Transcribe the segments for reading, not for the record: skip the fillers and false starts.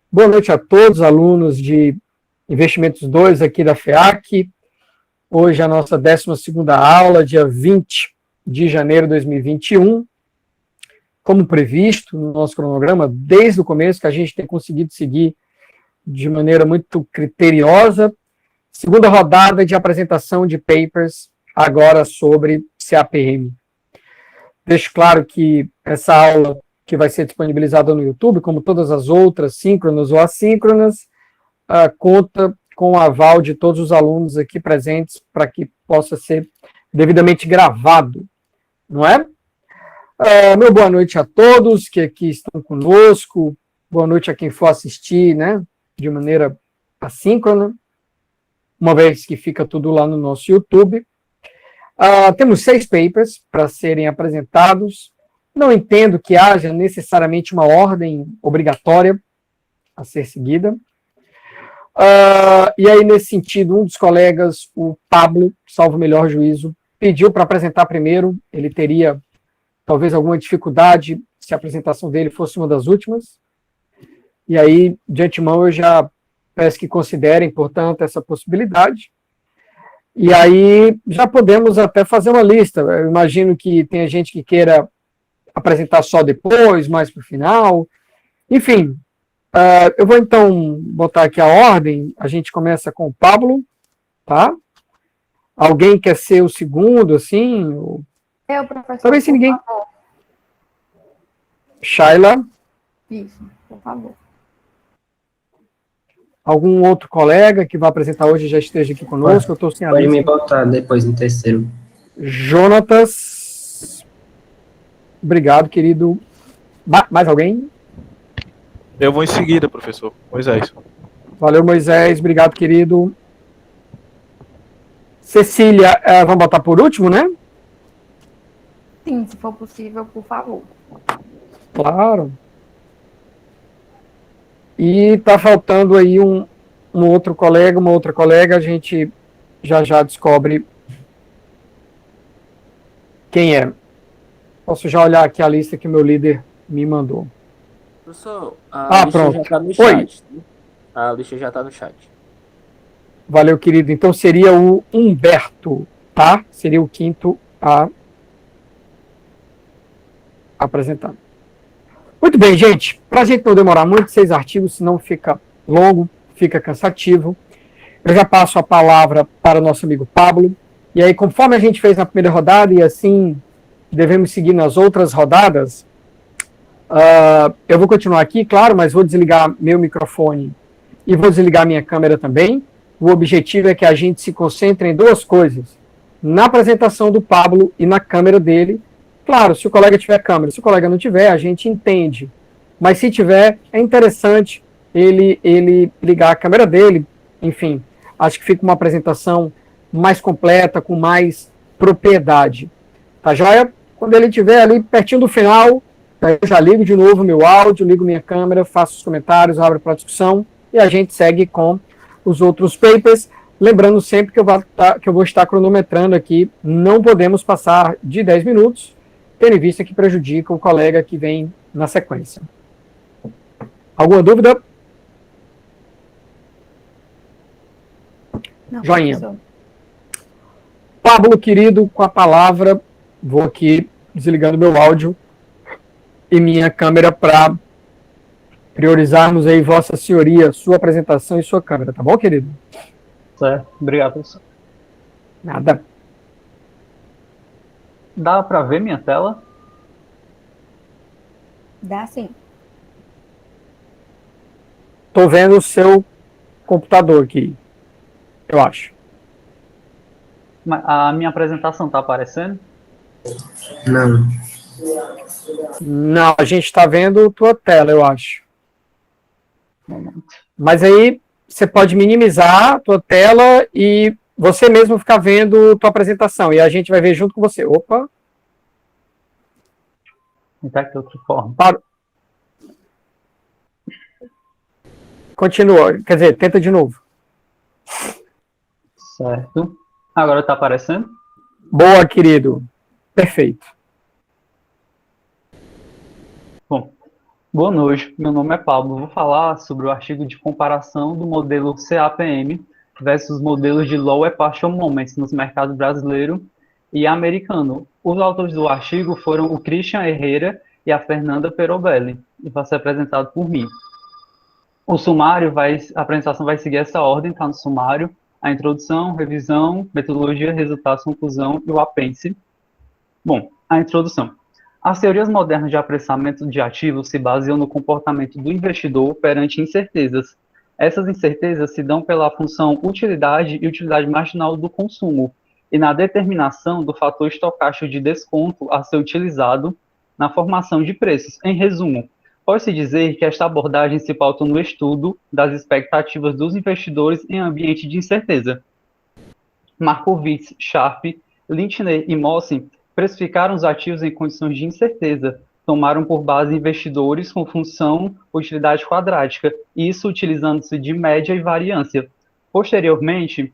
Boa noite a todos, alunos de Investimentos 2 aqui da FEAC. Hoje é a nossa 12ª aula, dia 20 de janeiro de 2021. Como previsto no nosso cronograma, desde o começo, que a gente tem conseguido seguir de maneira muito criteriosa. Segunda rodada de apresentação de papers, agora sobre CAPM. Deixo claro que essa aula que vai ser disponibilizada no YouTube, como todas as outras, síncronas ou assíncronas, conta com o aval de todos os alunos aqui presentes para que possa ser devidamente gravado, não é? Meu boa noite a todos que aqui estão conosco, boa noite a quem for assistir, né, de maneira assíncrona, uma vez que fica tudo lá no nosso YouTube. Temos 6 papers para serem apresentados. Não entendo que haja necessariamente uma ordem obrigatória a ser seguida. E aí, nesse sentido, um dos colegas, o Pablo, salvo o melhor juízo, pediu para apresentar primeiro. Ele teria, talvez, alguma dificuldade se a apresentação dele fosse uma das últimas. E aí, de antemão, eu já peço que considerem, portanto, essa possibilidade. E aí, já podemos até fazer uma lista. Eu imagino que tem gente que queira apresentar só depois, mais para o final. Enfim, eu vou então botar aqui a ordem. A gente começa com o Pablo, tá? Alguém quer ser o segundo, assim? Eu, professor. Talvez se ninguém... Favor. Shaila? Isso, por favor. Algum outro colega que vai apresentar hoje já esteja aqui conosco? Eu estou sem a Pode lista. me botar depois no terceiro. Jonatas. Obrigado, querido. Mais alguém? Eu vou em seguida, professor. Moisés. Valeu, Moisés. Obrigado, querido. Cecília, vamos botar por último, né? Sim, se for possível, por favor. Claro. E está faltando aí um outro colega, uma outra colega. A gente já descobre quem é. Posso já olhar aqui a lista que o meu líder me mandou. Professor, a lista pronto. já está no Oi. chat. A lista já está no chat. Valeu, querido. Então seria o Humberto, tá? Seria o quinto a apresentar. Muito bem, gente. Para a gente não demorar muito, 6 artigos, senão fica longo, fica cansativo. Eu já passo a palavra para o nosso amigo Pablo. E aí, conforme a gente fez na primeira rodada, e assim devemos seguir nas outras rodadas, eu vou continuar aqui, claro, mas vou desligar meu microfone e vou desligar minha câmera também. O objetivo é que a gente se concentre em 2 coisas: na apresentação do Pablo e na câmera dele. Claro, se o colega tiver câmera, se o colega não tiver, a gente entende. Mas se tiver, é interessante ele ligar a câmera dele. Enfim, acho que fica uma apresentação mais completa, com mais propriedade. Tá joia? Quando ele estiver ali pertinho do final, eu já ligo de novo meu áudio, ligo minha câmera, faço os comentários, abro para discussão e a gente segue com os outros papers. Lembrando sempre que eu vou estar cronometrando aqui, não podemos passar de 10 minutos, tendo em vista que prejudica o colega que vem na sequência. Alguma dúvida? Não, Joinha. professor. Pablo, querido, com a palavra, vou aqui desligando meu áudio e minha câmera para priorizarmos aí, Vossa Senhoria, sua apresentação e sua câmera, tá bom, querido? Certo, obrigado, professor. Nada. Dá para ver minha tela? Dá sim. Tô vendo o seu computador aqui, eu acho. A minha apresentação tá aparecendo? Não. Não, a gente está vendo tua tela, eu acho. Mas aí você pode minimizar a tua tela e você mesmo ficar vendo tua apresentação. E a gente vai ver junto com você. Opa. Então, de outra forma. Parou. Continua. Quer dizer, tenta de novo. Certo. Agora tá aparecendo? Boa, querido. Perfeito. Bom, Boa noite, meu nome é Pablo. Vou falar sobre o artigo de comparação do modelo CAPM versus modelos de Lower Partial Moments nos mercados brasileiro e americano. Os autores do artigo foram o Christian Herrera e a Fernanda Perobelli, e vai ser apresentado por mim. A apresentação vai seguir essa ordem, está no sumário: a introdução, revisão, metodologia, resultados, conclusão e o apêndice. Bom, a introdução. As teorias modernas de apressamento de ativos se baseiam no comportamento do investidor perante incertezas. Essas incertezas se dão pela função utilidade e utilidade marginal do consumo, e na determinação do fator estocástico de desconto a ser utilizado na formação de preços. Em resumo, pode-se dizer que esta abordagem se pauta no estudo das expectativas dos investidores em ambiente de incerteza. Markowitz, Sharp, Lintner e Mossig precificaram os ativos em condições de incerteza, tomaram por base investidores com função utilidade quadrática, isso utilizando-se de média e variância. Posteriormente,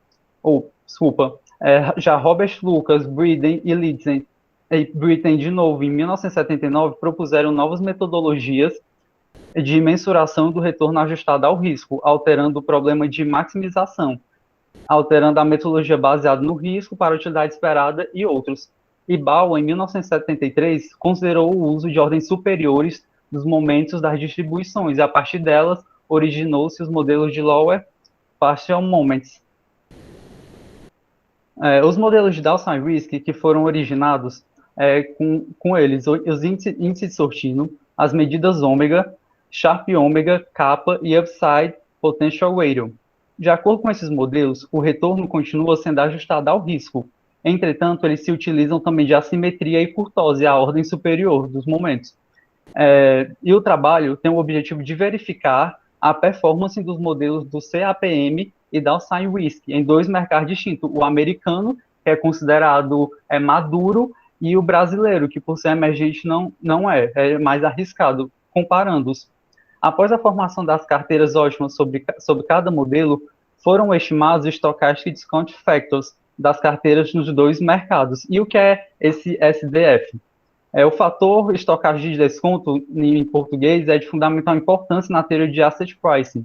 já Robert Lucas, Britten e Lidzen, e Britten de novo, em 1979, propuseram novas metodologias de mensuração do retorno ajustado ao risco, alterando o problema de maximização, alterando a metodologia baseada no risco para a utilidade esperada e outros. E Ball, em 1973, considerou o uso de ordens superiores dos momentos das distribuições, e a partir delas originou-se os modelos de Lower Partial Moments. Os modelos de Downside Risk que foram originados com eles, os índices de Sortino, as medidas ômega, Sharp ômega, kappa e Upside Potential Weighting. De acordo com esses modelos, o retorno continua sendo ajustado ao risco. Entretanto, eles se utilizam também de assimetria e kurtose, a ordem superior dos momentos. E o trabalho tem o objetivo de verificar a performance dos modelos do CAPM e Downside Risk em dois mercados distintos, o americano, que é considerado maduro, e o brasileiro, que por ser emergente não é mais arriscado, comparando-os. Após a formação das carteiras ótimas sobre cada modelo, foram estimados os Stochastic Discount Factors das carteiras nos dois mercados. E o que é esse SDF? O fator estocástico de desconto, em português, é de fundamental importância na teoria de asset pricing,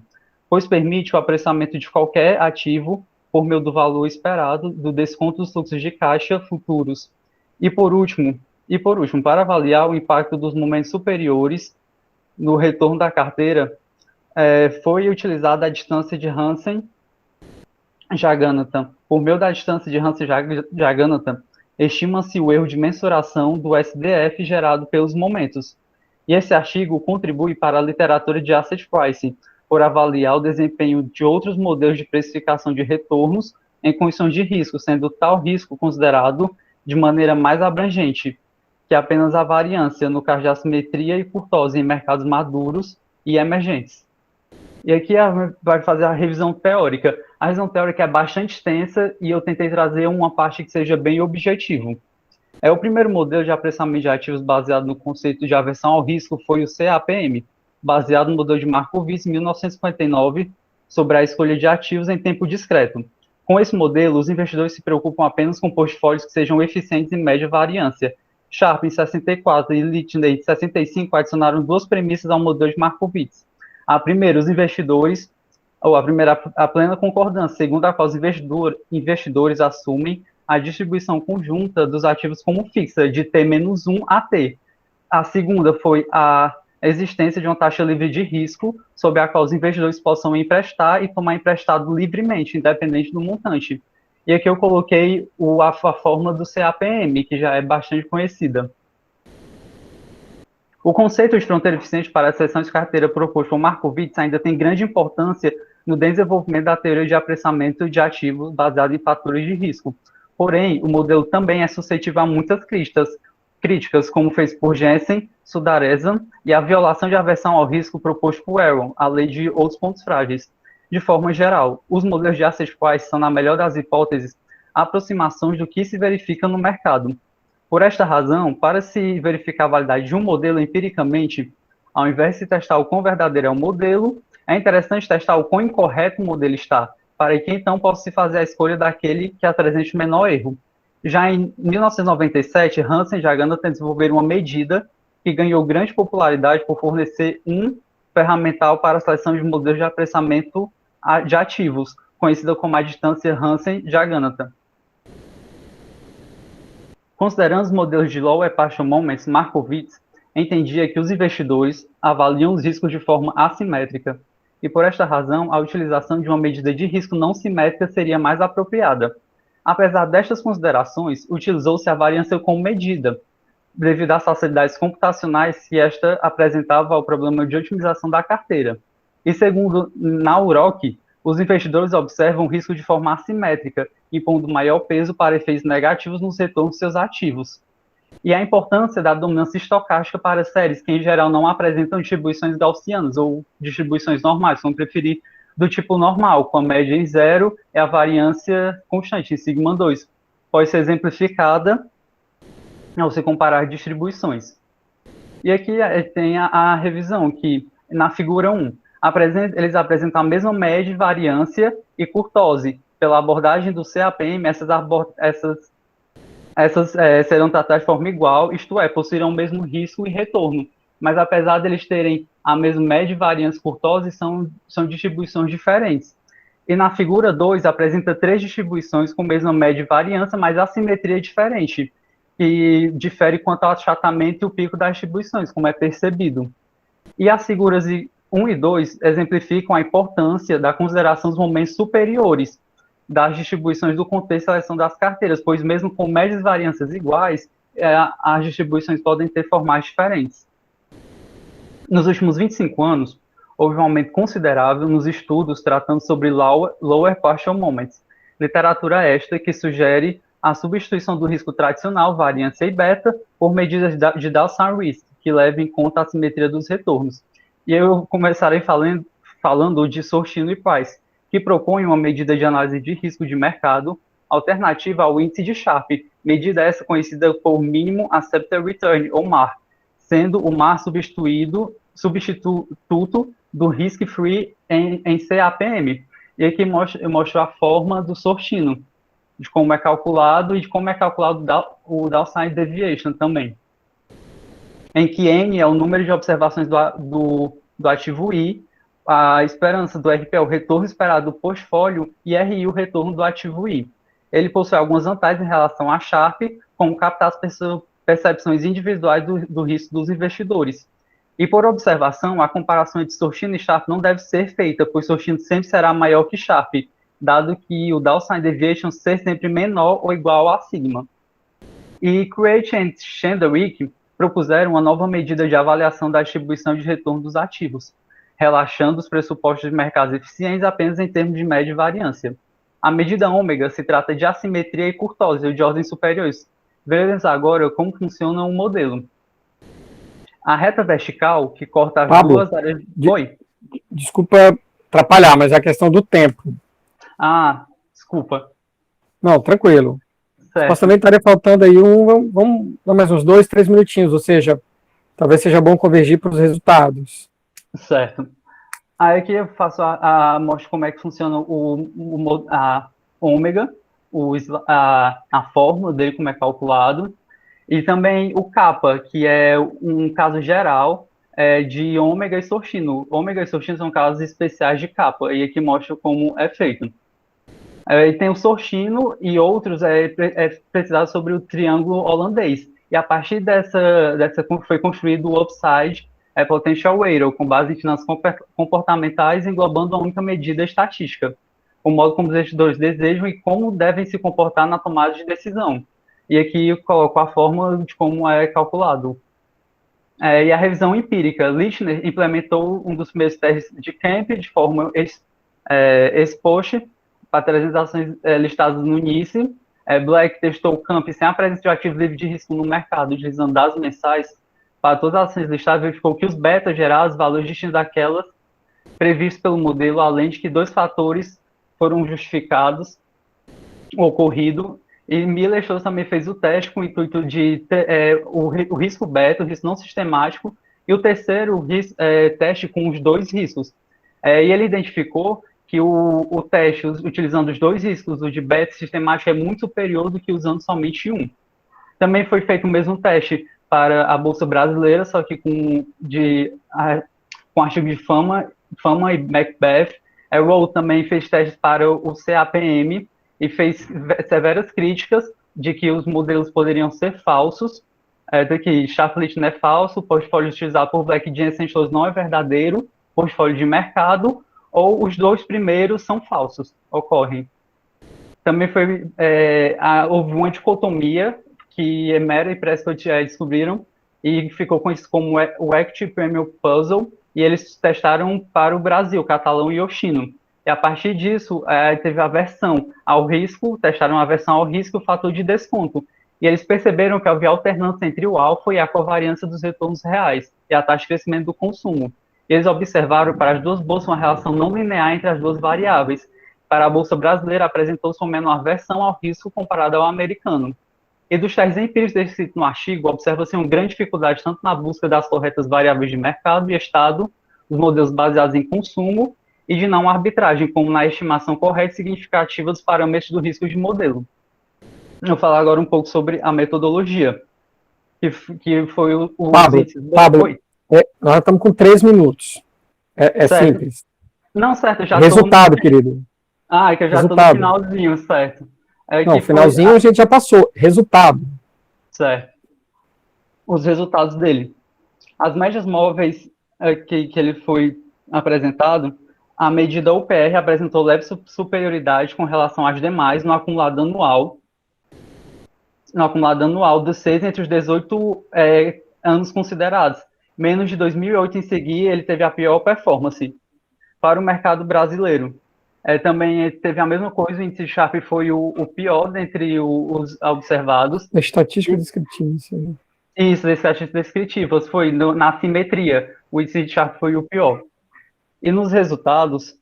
pois permite o apressamento de qualquer ativo por meio do valor esperado do desconto dos fluxos de caixa futuros. E por último, para avaliar o impacto dos momentos superiores no retorno da carteira, foi utilizada a distância de Hansen-Jagannath. Por meio da distância de Hansen-Jagannath, estima-se o erro de mensuração do SDF gerado pelos momentos. E esse artigo contribui para a literatura de asset pricing, por avaliar o desempenho de outros modelos de precificação de retornos em condições de risco, sendo tal risco considerado de maneira mais abrangente que apenas a variância, no caso de assimetria e kurtose em mercados maduros e emergentes. E aqui vai fazer a revisão teórica. A revisão teórica é bastante extensa e eu tentei trazer uma parte que seja bem objetivo. O primeiro modelo de apressamento de ativos baseado no conceito de aversão ao risco foi o CAPM, baseado no modelo de Markowitz, em 1959, sobre a escolha de ativos em tempo discreto. Com esse modelo, os investidores se preocupam apenas com portfólios que sejam eficientes em média variância. Sharp, em 64, e Lintner, em 65, adicionaram duas premissas ao modelo de Markowitz. A primeira, os investidores, a plena concordância, segundo a qual os investidores assumem a distribuição conjunta dos ativos como fixa, de T-1 a T. A segunda foi a existência de uma taxa livre de risco, sobre a qual os investidores possam emprestar e tomar emprestado livremente, independente do montante. E aqui eu coloquei a fórmula do CAPM, que já é bastante conhecida. O conceito de fronteira eficiente para a seleção de carteira proposto por Markowitz ainda tem grande importância no desenvolvimento da teoria de apressamento de ativos baseado em fatores de risco. Porém, o modelo também é suscetível a muitas críticas, como fez por Jensen, Sundaresan, e a violação de aversão ao risco proposto por Aaron, a lei de outros pontos frágeis. De forma geral, os modelos de asset price são, na melhor das hipóteses, aproximações do que se verifica no mercado. Por esta razão, para se verificar a validade de um modelo empiricamente, ao invés de se testar o quão verdadeiro é o modelo, é interessante testar o quão incorreto o modelo está, para que então possa se fazer a escolha daquele que apresente o menor erro. Já em 1997, Hansen e Jagannath desenvolveram uma medida que ganhou grande popularidade por fornecer um ferramental para a seleção de modelos de apressamento de ativos, conhecida como a distância Hansen-Jagannathan. Considerando os modelos de Lower Partial Moments, Markowitz entendia que os investidores avaliam os riscos de forma assimétrica, e por esta razão, a utilização de uma medida de risco não simétrica seria mais apropriada. Apesar destas considerações, utilizou-se a variância como medida, devido às facilidades computacionais que esta apresentava ao problema de otimização da carteira. E segundo Naurock, os investidores observam o risco de forma assimétrica, impondo maior peso para efeitos negativos nos retornos de seus ativos. E a importância da dominância estocástica para séries que, em geral, não apresentam distribuições gaussianas ou distribuições normais, vamos preferir do tipo normal, com a média em zero e a variância constante, em sigma 2. Pode ser exemplificada ao se comparar distribuições. E aqui tem a revisão, que na figura 1, eles apresentam a mesma média, variância e curtose. Pela abordagem do CAPM, essas serão tratadas de forma igual, isto é, possuirão o mesmo risco e retorno. Mas apesar de eles terem a mesma média, variância e curtose, são distribuições diferentes. E na figura 2, apresenta 3 distribuições com a mesma média e variância, mas a simetria é diferente, e difere quanto ao achatamento e o pico das distribuições, como é percebido. E as figuras 1 e 2 exemplificam a importância da consideração dos momentos superiores das distribuições do contexto de seleção das carteiras, pois mesmo com médias e variâncias iguais, as distribuições podem ter formais diferentes. Nos últimos 25 anos, houve um aumento considerável nos estudos tratando sobre Lower Partial Moments, literatura esta que sugere a substituição do risco tradicional, variância e beta, por medidas de downside risk, que levam em conta a simetria dos retornos. E eu começarei falando de Sortino e Price, que propõem uma medida de análise de risco de mercado alternativa ao índice de Sharpe, medida essa conhecida por Minimum Accepted Return, ou MAR, sendo o MAR substituto do risk-free em CAPM. E aqui mostro a forma do Sortino, de como é calculado e de como é calculado o downside deviation também, em que N é o número de observações do ativo I, a esperança do RP é o retorno esperado do portfólio e RI o retorno do ativo I. Ele possui algumas vantagens em relação a Sharpe, como captar as percepções individuais do risco dos investidores. E por observação, a comparação entre Sortino e Sharpe não deve ser feita, pois Sortino sempre será maior que Sharpe, dado que o downside deviation ser sempre menor ou igual a sigma. E Create e Chandlerwick propuseram uma nova medida de avaliação da distribuição de retorno dos ativos, relaxando os pressupostos de mercados eficientes apenas em termos de média e variância. A medida ômega se trata de assimetria e curtose de ordens superiores. Vejamos agora como funciona o modelo. A reta vertical, que corta as Pablo, duas áreas... Oi? Desculpa atrapalhar, mas é a questão do tempo. Ah, desculpa. Não, tranquilo. Certo. Nós também estaria faltando aí vamos dar mais uns 2, 3 minutinhos, ou seja, talvez seja bom convergir para os resultados. Certo. Aí aqui eu faço mostro como é que funciona a ômega, a fórmula dele, como é calculado, e também o kappa, que é um caso geral de ômega e sortino. Ômega e sortino são casos especiais de kappa, e aqui mostra como é feito. E tem o sortino e outros precisados sobre o triângulo holandês. E a partir dessa foi construído o upside potential weighted, com base em finanças comportamentais, englobando uma única medida estatística, o modo como os investidores desejam e como devem se comportar na tomada de decisão. E aqui eu coloco a fórmula de como é calculado. E a revisão empírica. Lichtner implementou um dos primeiros testes de Kemp de forma ex-post para 300 ações listadas no início. Black testou o Kemp sem a presença de ativo livre de risco no mercado, utilizando dados mensais para todas as ações listadas, verificou que os beta geraram valores distintos daquelas previstos pelo modelo, além de que 2 fatores foram justificados, ocorrido, e Miller também fez o teste com o intuito de o risco beta, o risco não sistemático, e o terceiro teste com os 2 riscos. E ele identificou que o teste, utilizando os 2 riscos, o de beta sistemático, é muito superior do que usando somente um. Também foi feito o mesmo teste para a Bolsa Brasileira, só que com artigo de Fama e Macbeth. Roll também fez testes para o CAPM e fez severas críticas de que os modelos poderiam ser falsos, de que Shapley não é falso, o portfólio utilizado por Black Gene Essentials não é verdadeiro, portfólio de mercado, ou os dois primeiros são falsos, ocorrem. Também houve uma dicotomia que Emera e Prescott descobriram e ficou conhecido como o Equity Premium Puzzle, e eles testaram para o Brasil, catalão e oxino. E a partir disso, teve a aversão ao risco, testaram a aversão ao risco e o fator de desconto. E eles perceberam que havia alternância entre o alfa e a covariância dos retornos reais, e a taxa de crescimento do consumo. Eles observaram para as duas bolsas uma relação não linear entre as duas variáveis. Para a bolsa brasileira, apresentou-se uma menor aversão ao risco comparado ao americano. E dos testes empíricos descritos no artigo, observa-se uma grande dificuldade tanto na busca das corretas variáveis de mercado e estado, dos modelos baseados em consumo, e de não arbitragem, como na estimação correta e significativa dos parâmetros do risco de modelo. Eu vou falar agora um pouco sobre a metodologia, que foi o... Pablo, nós estamos com 3 minutos. É simples. Não, certo, já resultado, querido. É que eu já estou no finalzinho, certo. Não, finalzinho a gente já passou. Resultado. Certo. Os resultados dele. As médias móveis que ele foi apresentado, a medida UPR apresentou leve superioridade com relação às demais no acumulado anual dos 6 entre os 18 anos considerados. Menos de 2008 em seguida, ele teve a pior performance para o mercado brasileiro. Também teve a mesma coisa, o índice de Sharpe foi o pior dentre os observados. A estatística descritiva. Isso, a estatística descritiva, foi na simetria, o índice de Sharpe foi o pior. E nos resultados,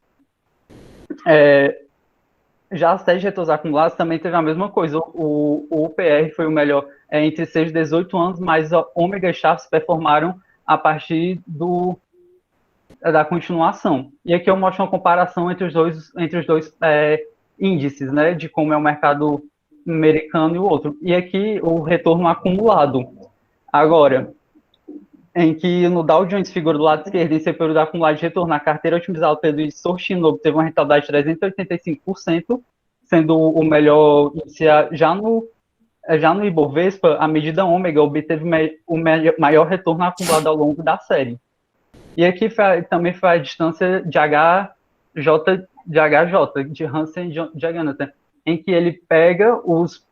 já as testes de retornos acumulados também teve a mesma coisa. O UPR foi o melhor entre 6 e 18 anos, mas ômega e Sharpe performaram a partir da continuação. E aqui eu mostro uma comparação entre os dois índices, né, de como é o mercado americano e o outro. E aqui o retorno acumulado. Agora, em que no Dow Jones figura do lado esquerdo, em seu período acumulado de retorno, a carteira otimizada pelo índice Sortino teve uma rentabilidade de 385%, sendo o melhor índice já no Ibovespa, a medida ômega obteve o maior retorno acumulado ao longo da série. E aqui também foi a distância de HJ, de Hansen e Jagannath, em que ele pega os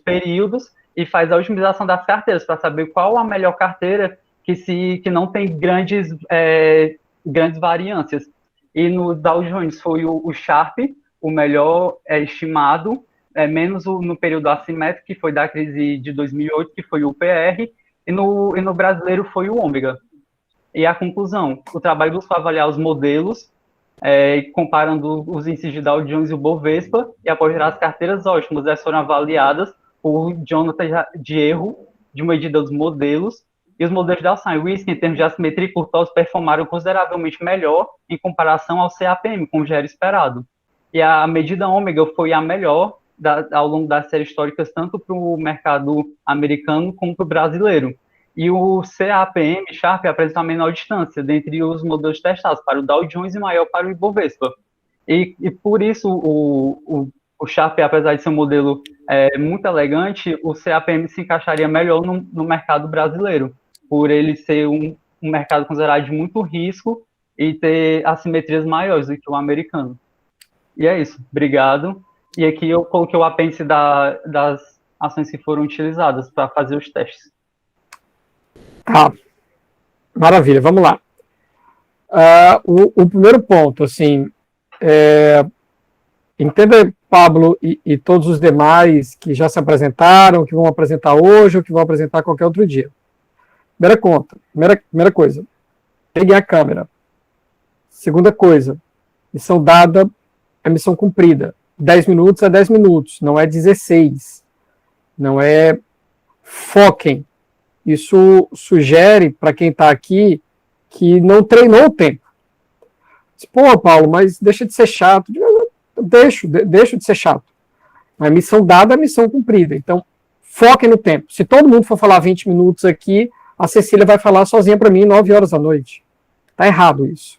períodos e faz a otimização das carteiras, para saber qual a melhor carteira que não tem grandes variâncias. E no Dow Jones foi o Sharp, o melhor estimado, menos no período assimétrico, que foi da crise de 2008, que foi o UPR, e no brasileiro foi o ômega. E a conclusão, o trabalho buscou avaliar os modelos, comparando os índices de Dow Jones e o Bovespa, e após gerar as carteiras ótimas, elas foram avaliadas por Jonathan de erro de medida dos modelos, e os modelos da Alsan e Whisky, em termos de assimetria e curtosos, performaram consideravelmente melhor em comparação ao CAPM, como já era esperado. E a medida ômega foi a melhor ao longo das séries históricas, tanto para o mercado americano como para o brasileiro. E o CAPM, Sharpe, apresenta a menor distância dentre os modelos testados, para o Dow Jones e maior para o Ibovespa. E por isso, o Sharpe, apesar de ser um modelo muito elegante, o CAPM se encaixaria melhor no mercado brasileiro, por ele ser um mercado considerado de muito risco e ter assimetrias maiores do que o americano. E é isso. Obrigado. E aqui eu coloquei o apêndice das ações que foram utilizadas para fazer os testes. Maravilha, vamos lá. O primeiro ponto, assim, entenda, Pablo e todos os demais que já se apresentaram, que vão apresentar hoje ou que vão apresentar qualquer outro dia. Primeira coisa, peguem a câmera. Segunda coisa, missão dada é missão cumprida. 10 minutos é 10 minutos, não é 16. Não é foquem. Isso sugere para quem está aqui que não treinou o tempo. Pô, Paulo, mas deixa de ser chato. Deixo de ser chato. Mas missão dada é missão cumprida. Então, Foquem no tempo. Se todo mundo for falar 20 minutos aqui, a Cecília vai falar sozinha para mim 9 horas da noite. Está errado isso.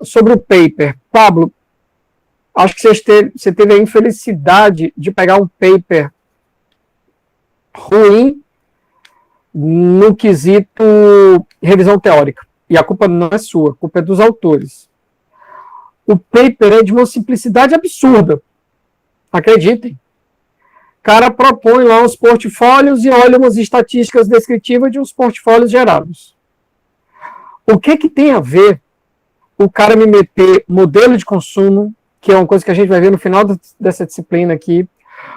Sobre o paper, Pablo, acho que você teve a infelicidade de pegar um paper ruim no quesito revisão teórica. E a culpa não é sua, a culpa é dos autores. O paper é de uma simplicidade absurda. Acreditem. O cara propõe lá uns portfólios e olha umas estatísticas descritivas de uns portfólios gerados. O que tem a ver o cara me meter modelo de consumo, que é uma coisa que a gente vai ver no final dessa disciplina aqui,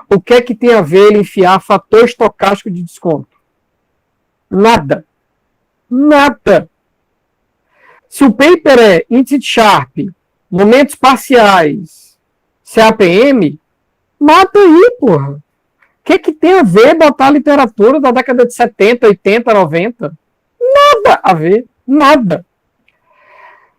o que tem a ver ele enfiar fator estocástico de desconto? Nada. Nada. Se o paper é índice de Sharpe, momentos parciais, CAPM, mata aí, porra. O que tem a ver botar a literatura da década de 70, 80, 90? Nada a ver. Nada.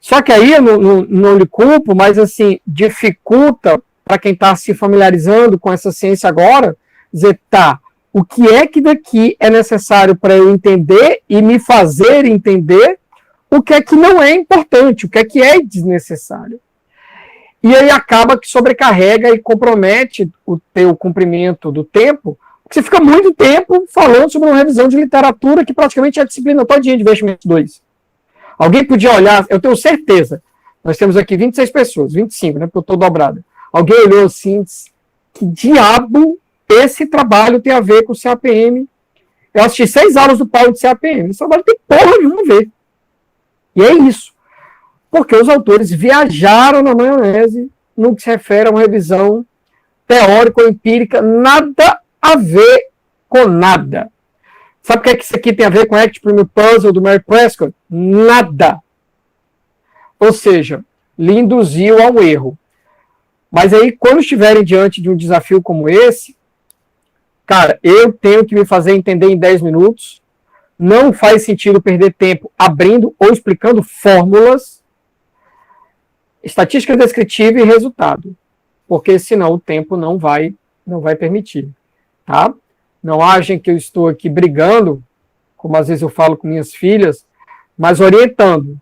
Só que aí eu não lhe culpo, mas assim, dificulta para quem está se familiarizando com essa ciência agora, dizer, tá, o que é que daqui é necessário para eu entender e me fazer entender o que é que não é importante, o que é desnecessário. E aí acaba que sobrecarrega e compromete o teu cumprimento do tempo, porque você fica muito tempo falando sobre uma revisão de literatura que praticamente é a disciplina todinha de investimento 2. Alguém podia olhar, eu tenho certeza, nós temos aqui 26 pessoas, 25, né, porque eu estou dobrado. Alguém olhou assim, disse, que diabo esse trabalho tem a ver com o CAPM? Eu assisti 6 aulas do Paulo de CAPM, esse trabalho tem porra nenhuma a ver. E é isso. Porque os autores viajaram na maionese no que se refere a uma revisão teórica ou empírica, nada a ver com nada. Sabe o que é que isso aqui tem a ver com o Act Premium Puzzle do Mary Prescott? Nada. Ou seja, lhe induziu ao erro. Mas aí, quando estiverem diante de um desafio como esse, cara, eu tenho que me fazer entender em 10 minutos. Não faz sentido perder tempo abrindo ou explicando fórmulas, estatística descritiva e resultado. Porque senão o tempo não vai permitir. Tá? Não achem que eu estou aqui brigando, como às vezes eu falo com minhas filhas, mas orientando,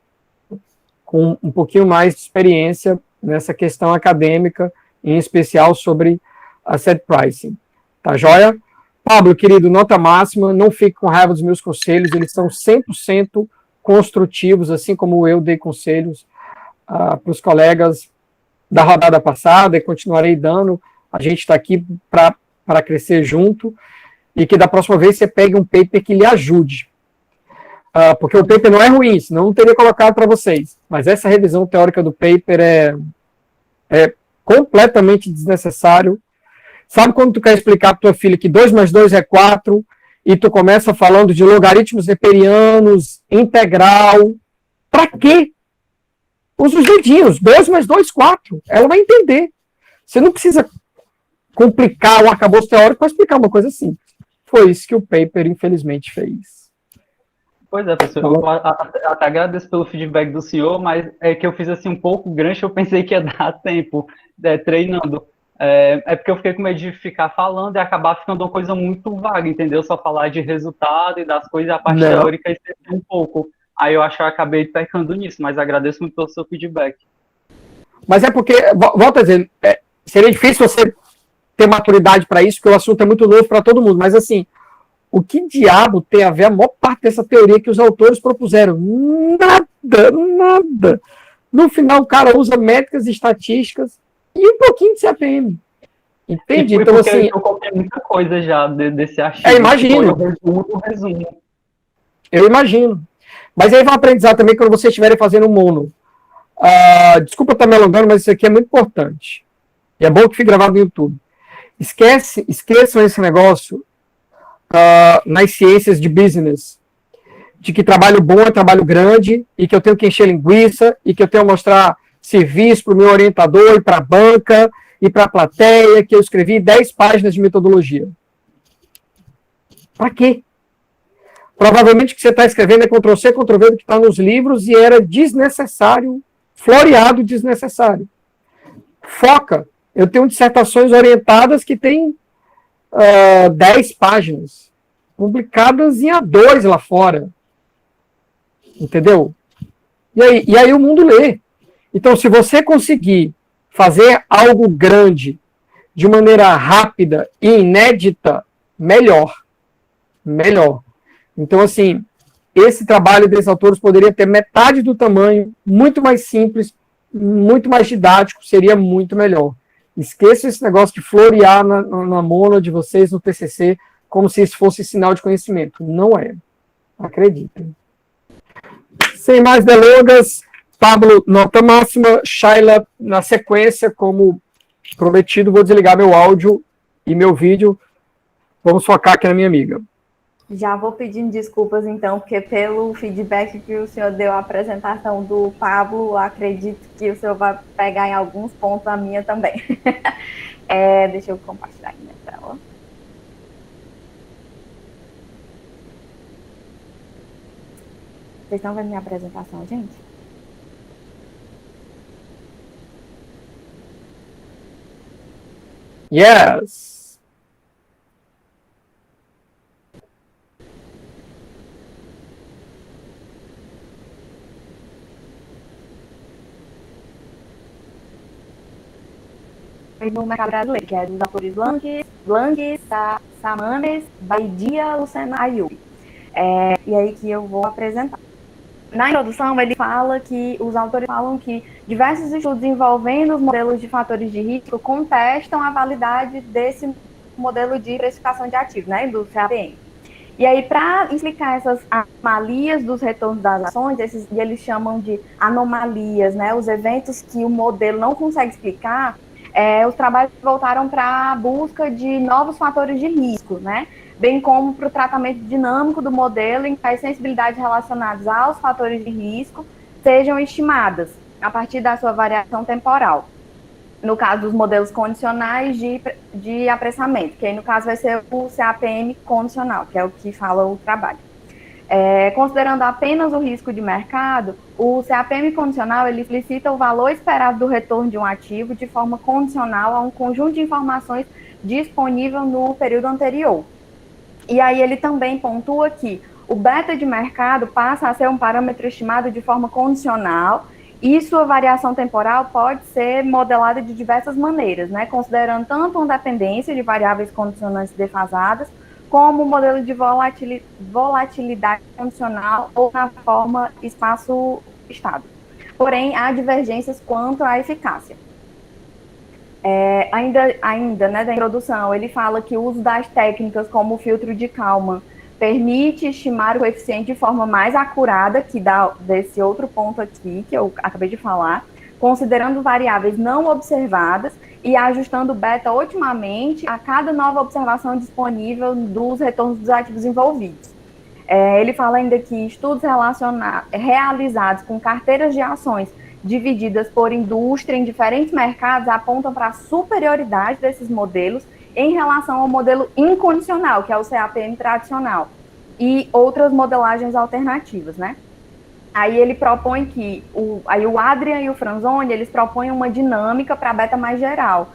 com um pouquinho mais de experiência nessa questão acadêmica, em especial sobre asset pricing. Tá joia? Pablo, querido, nota máxima, não fique com raiva dos meus conselhos, eles são 100% construtivos, assim como eu dei conselhos para os colegas da rodada passada e continuarei dando. A gente está aqui para crescer junto e que da próxima vez você pegue um paper que lhe ajude. Porque o paper não é ruim, senão não teria colocado para vocês. Mas essa revisão teórica do paper é completamente desnecessário. Sabe quando tu quer explicar para tua filha que 2 mais 2 é 4 e tu começa falando de logaritmos neperianos, integral? Para quê? Usa os dedinhos. 2 mais 2, 4. Ela vai entender. Você não precisa complicar o arcabouço teórico para explicar uma coisa simples. Foi isso que o paper, infelizmente, fez. Pois é, professor, eu até agradeço pelo feedback do senhor, mas é que eu fiz assim um pouco grande, eu pensei que ia dar tempo treinando. É porque eu fiquei com medo de ficar falando e acabar ficando uma coisa muito vaga, entendeu? Só falar de resultado e das coisas, a parte teórica esquecer um pouco. Aí eu acho que eu acabei pecando nisso, mas agradeço muito pelo seu feedback. Mas é porque, volto a dizer, seria difícil você ter maturidade para isso, porque o assunto é muito novo para todo mundo, mas assim, o que diabo tem a ver a maior parte dessa teoria que os autores propuseram? Nada. No final, o cara usa métricas e estatísticas e um pouquinho de CAPM. Entende? Então, assim, eu copiei muita coisa já desse artigo. Imagino. Resumo. Eu imagino. Mas aí vai aprendizar também quando vocês estiverem fazendo um mono. Desculpa estar me alongando, mas isso aqui é muito importante. E é bom que fique gravado no YouTube. Esqueçam esse negócio nas ciências de business, de que trabalho bom é trabalho grande, e que eu tenho que encher linguiça, e que eu tenho que mostrar serviço para o meu orientador, e para a banca, e para a plateia, que eu escrevi 10 páginas de metodologia. Para quê? Provavelmente o que você está escrevendo é Ctrl-C, Ctrl-V do que está nos livros, e era desnecessário, floreado desnecessário. Foca. Eu tenho dissertações orientadas que têm 10 páginas, publicadas em A2 lá fora. Entendeu? E aí o mundo lê. Então, se você conseguir fazer algo grande de maneira rápida e inédita, melhor. Melhor. Então, assim, esse trabalho desses autores poderia ter metade do tamanho, muito mais simples, muito mais didático, seria muito melhor. Esqueça esse negócio de florear na mola de vocês no TCC como se isso fosse sinal de conhecimento. Não é. Acreditem. Sem mais delongas, Pablo, nota máxima, Shayla, na sequência, como prometido, vou desligar meu áudio e meu vídeo. Vamos focar aqui na minha amiga. Já vou pedindo desculpas, então, porque pelo feedback que o senhor deu à apresentação do Pablo, acredito que o senhor vai pegar em alguns pontos a minha também. Deixa eu compartilhar aqui minha tela. Vocês estão vendo minha apresentação, gente? Yes! No mercado brasileiro, que é dos autores Lang, Samanes, Baidia, Lucena Ayub. E aí que eu vou apresentar. Na introdução, ele fala que os autores falam que diversos estudos envolvendo os modelos de fatores de risco contestam a validade desse modelo de precificação de ativos, né, do CAPM. E aí, para explicar essas anomalias dos retornos das ações, eles chamam de anomalias, né, os eventos que o modelo não consegue explicar, os trabalhos voltaram para a busca de novos fatores de risco, né, bem como para o tratamento dinâmico do modelo em que as sensibilidades relacionadas aos fatores de risco sejam estimadas a partir da sua variação temporal. No caso dos modelos condicionais de apressamento, que aí no caso vai ser o CAPM condicional, que é o que fala o trabalho. Considerando apenas o risco de mercado, o CAPM condicional ele explicita o valor esperado do retorno de um ativo de forma condicional a um conjunto de informações disponível no período anterior. E aí ele também pontua que o beta de mercado passa a ser um parâmetro estimado de forma condicional e sua variação temporal pode ser modelada de diversas maneiras, né, considerando tanto uma dependência de variáveis condicionantes defasadas, como o modelo de volatilidade condicional ou na forma espaço-estado. Porém, há divergências quanto à eficácia. Ainda, né, da introdução, ele fala que o uso das técnicas como o filtro de Kalman permite estimar o coeficiente de forma mais acurada, que dá desse outro ponto aqui, que eu acabei de falar, considerando variáveis não observadas e ajustando o beta otimamente a cada nova observação disponível dos retornos dos ativos envolvidos. Ele fala ainda que estudos realizados com carteiras de ações divididas por indústria em diferentes mercados apontam para a superioridade desses modelos em relação ao modelo incondicional, que é o CAPM tradicional, e outras modelagens alternativas, né? Aí ele propõe que, o Adrian e o Franzoni, eles propõem uma dinâmica para beta mais geral,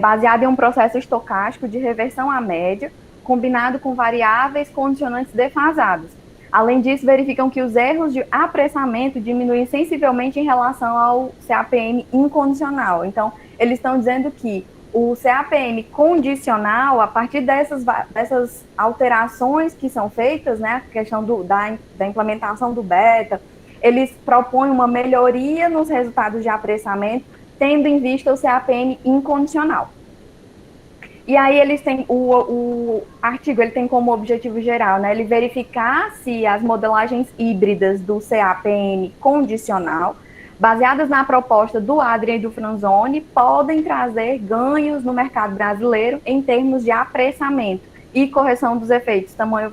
baseada em um processo estocástico de reversão à média, combinado com variáveis condicionantes defasadas. Além disso, verificam que os erros de apressamento diminuem sensivelmente em relação ao CAPM incondicional. Então, eles estão dizendo que o CAPM condicional, a partir dessas alterações que são feitas, né, a questão da implementação do beta, eles propõem uma melhoria nos resultados de apressamento, tendo em vista o CAPM incondicional. E aí eles têm, o artigo ele tem como objetivo geral, né, ele verificar se as modelagens híbridas do CAPM condicional, baseadas na proposta do Adrian e do Franzoni, podem trazer ganhos no mercado brasileiro em termos de apressamento e correção dos efeitos tamanho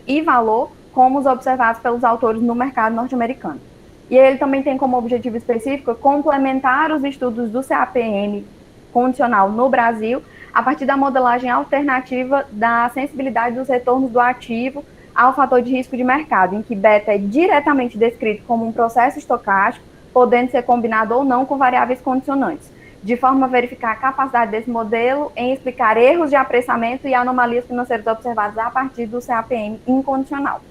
e valor, como os observados pelos autores no mercado norte-americano. E ele também tem como objetivo específico complementar os estudos do CAPM condicional no Brasil, a partir da modelagem alternativa da sensibilidade dos retornos do ativo ao fator de risco de mercado, em que beta é diretamente descrito como um processo estocástico, podendo ser combinado ou não com variáveis condicionantes. de forma a verificar a capacidade desse modelo em explicar erros de apressamento e anomalias financeiras observadas a partir do CAPM incondicional.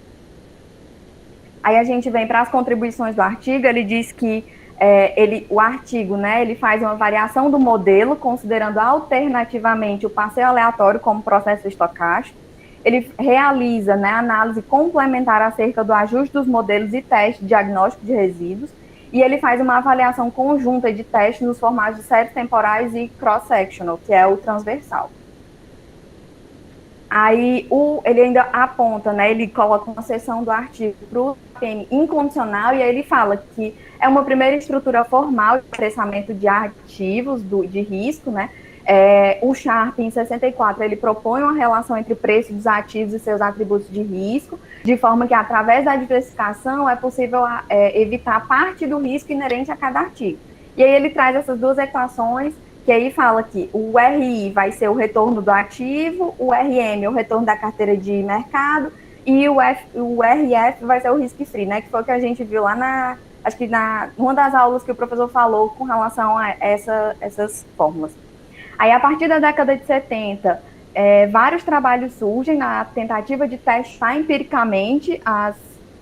Aí a gente vem para as contribuições do artigo. Ele diz que o artigo, né, ele faz uma variação do modelo, considerando alternativamente o passeio aleatório como processo estocástico. Ele realiza, né, análise complementar acerca do ajuste dos modelos e teste de diagnóstico de resíduos, e ele faz uma avaliação conjunta de testes nos formatos de séries temporais e cross-sectional, que é o transversal. Aí ele ainda aponta, né, ele coloca uma seção do artigo para o CAPM incondicional, e aí ele fala que é uma primeira estrutura formal de apressamento de ativos de risco, né? O Sharpe, em 64, ele propõe uma relação entre o preço dos ativos e seus atributos de risco, de forma que, através da diversificação, é possível evitar parte do risco inerente a cada artigo. E aí ele traz essas duas equações, que aí fala que o RI vai ser o retorno do ativo, o RM o retorno da carteira de mercado, e o RF vai ser o risk-free, né? Que foi o que a gente viu lá acho que numa das aulas que o professor falou com relação a essas fórmulas. Aí, a partir da década de 70, vários trabalhos surgem na tentativa de testar empiricamente as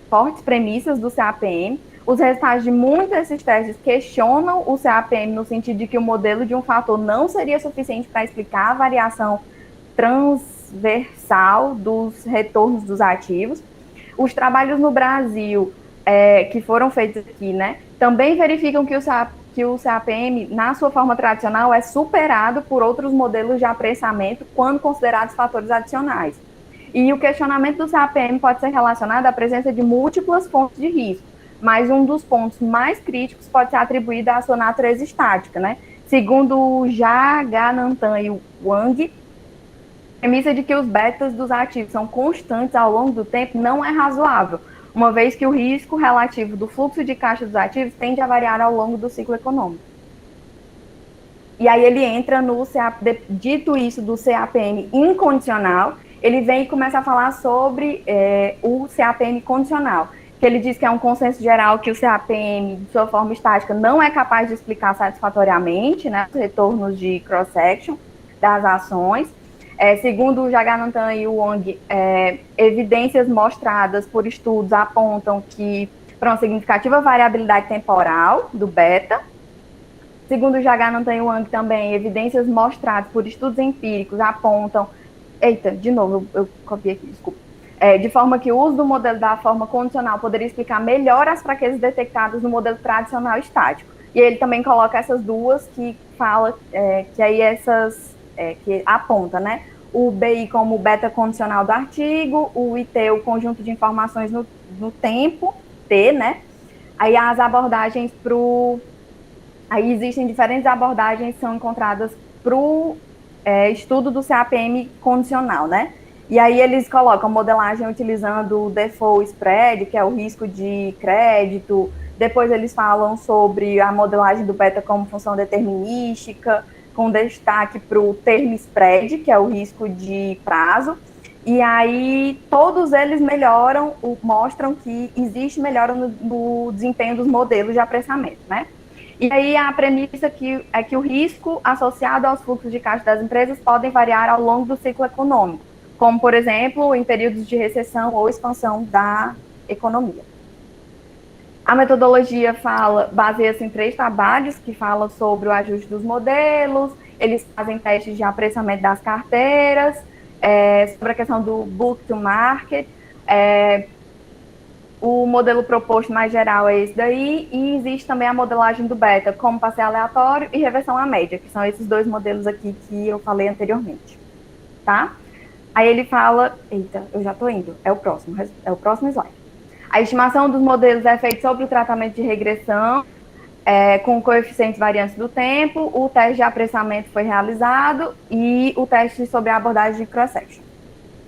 fortes premissas do CAPM. Os resultados de muitos desses testes questionam o CAPM no sentido de que o modelo de um fator não seria suficiente para explicar a variação transversal dos retornos dos ativos. Os trabalhos no Brasil, que foram feitos aqui, né, também verificam que o CAPM, na sua forma tradicional, é superado por outros modelos de apressamento quando considerados fatores adicionais. E o questionamento do CAPM pode ser relacionado à presença de múltiplas fontes de risco, mas um dos pontos mais críticos pode ser atribuído à sua natureza estática, né? Segundo Jagannathan e Wang, a premissa de que os betas dos ativos são constantes ao longo do tempo não é razoável, uma vez que o risco relativo do fluxo de caixa dos ativos tende a variar ao longo do ciclo econômico. E aí ele entra dito isso do CAPM incondicional, ele vem e começa a falar sobre o CAPM condicional, que ele diz que é um consenso geral que o CAPM, de sua forma estática, não é capaz de explicar satisfatoriamente, né, os retornos de cross-section das ações. Segundo o Jagannathan e o Wang, evidências mostradas por estudos apontam que para uma significativa variabilidade temporal do beta. Segundo o Jagannathan e o Wang também, evidências mostradas por estudos empíricos apontam... Eita, de novo, eu copiei aqui, desculpa. De forma que o uso do modelo da forma condicional poderia explicar melhor as fraquezas detectadas no modelo tradicional estático. E ele também coloca essas duas que fala que aí que aponta, né? O BI como o beta condicional do artigo, o IT, o conjunto de informações no tempo, T, né? Aí as abordagens Aí existem diferentes abordagens que são encontradas para o estudo do CAPM condicional, né? E aí eles colocam modelagem utilizando o default spread, que é o risco de crédito. Depois eles falam sobre a modelagem do beta como função determinística, com destaque para o term spread, que é o risco de prazo. E aí todos eles mostram que existe melhora no desempenho dos modelos de apressamento, né? E aí a premissa é que o risco associado aos fluxos de caixa das empresas podem variar ao longo do ciclo econômico, como, por exemplo, em períodos de recessão ou expansão da economia. A metodologia baseia-se em 3 trabalhos que falam sobre o ajuste dos modelos, eles fazem testes de apressamento das carteiras, sobre a questão do book to market. O modelo proposto mais geral é esse daí, e existe também a modelagem do beta, como passeio aleatório e reversão à média, que são esses 2 modelos aqui que eu falei anteriormente, tá? Aí ele fala, eita, eu já estou indo, é o próximo slide. A estimação dos modelos é feita sobre o tratamento de regressão, com coeficientes variantes do tempo, o teste de apressamento foi realizado e o teste sobre a abordagem de cross-section.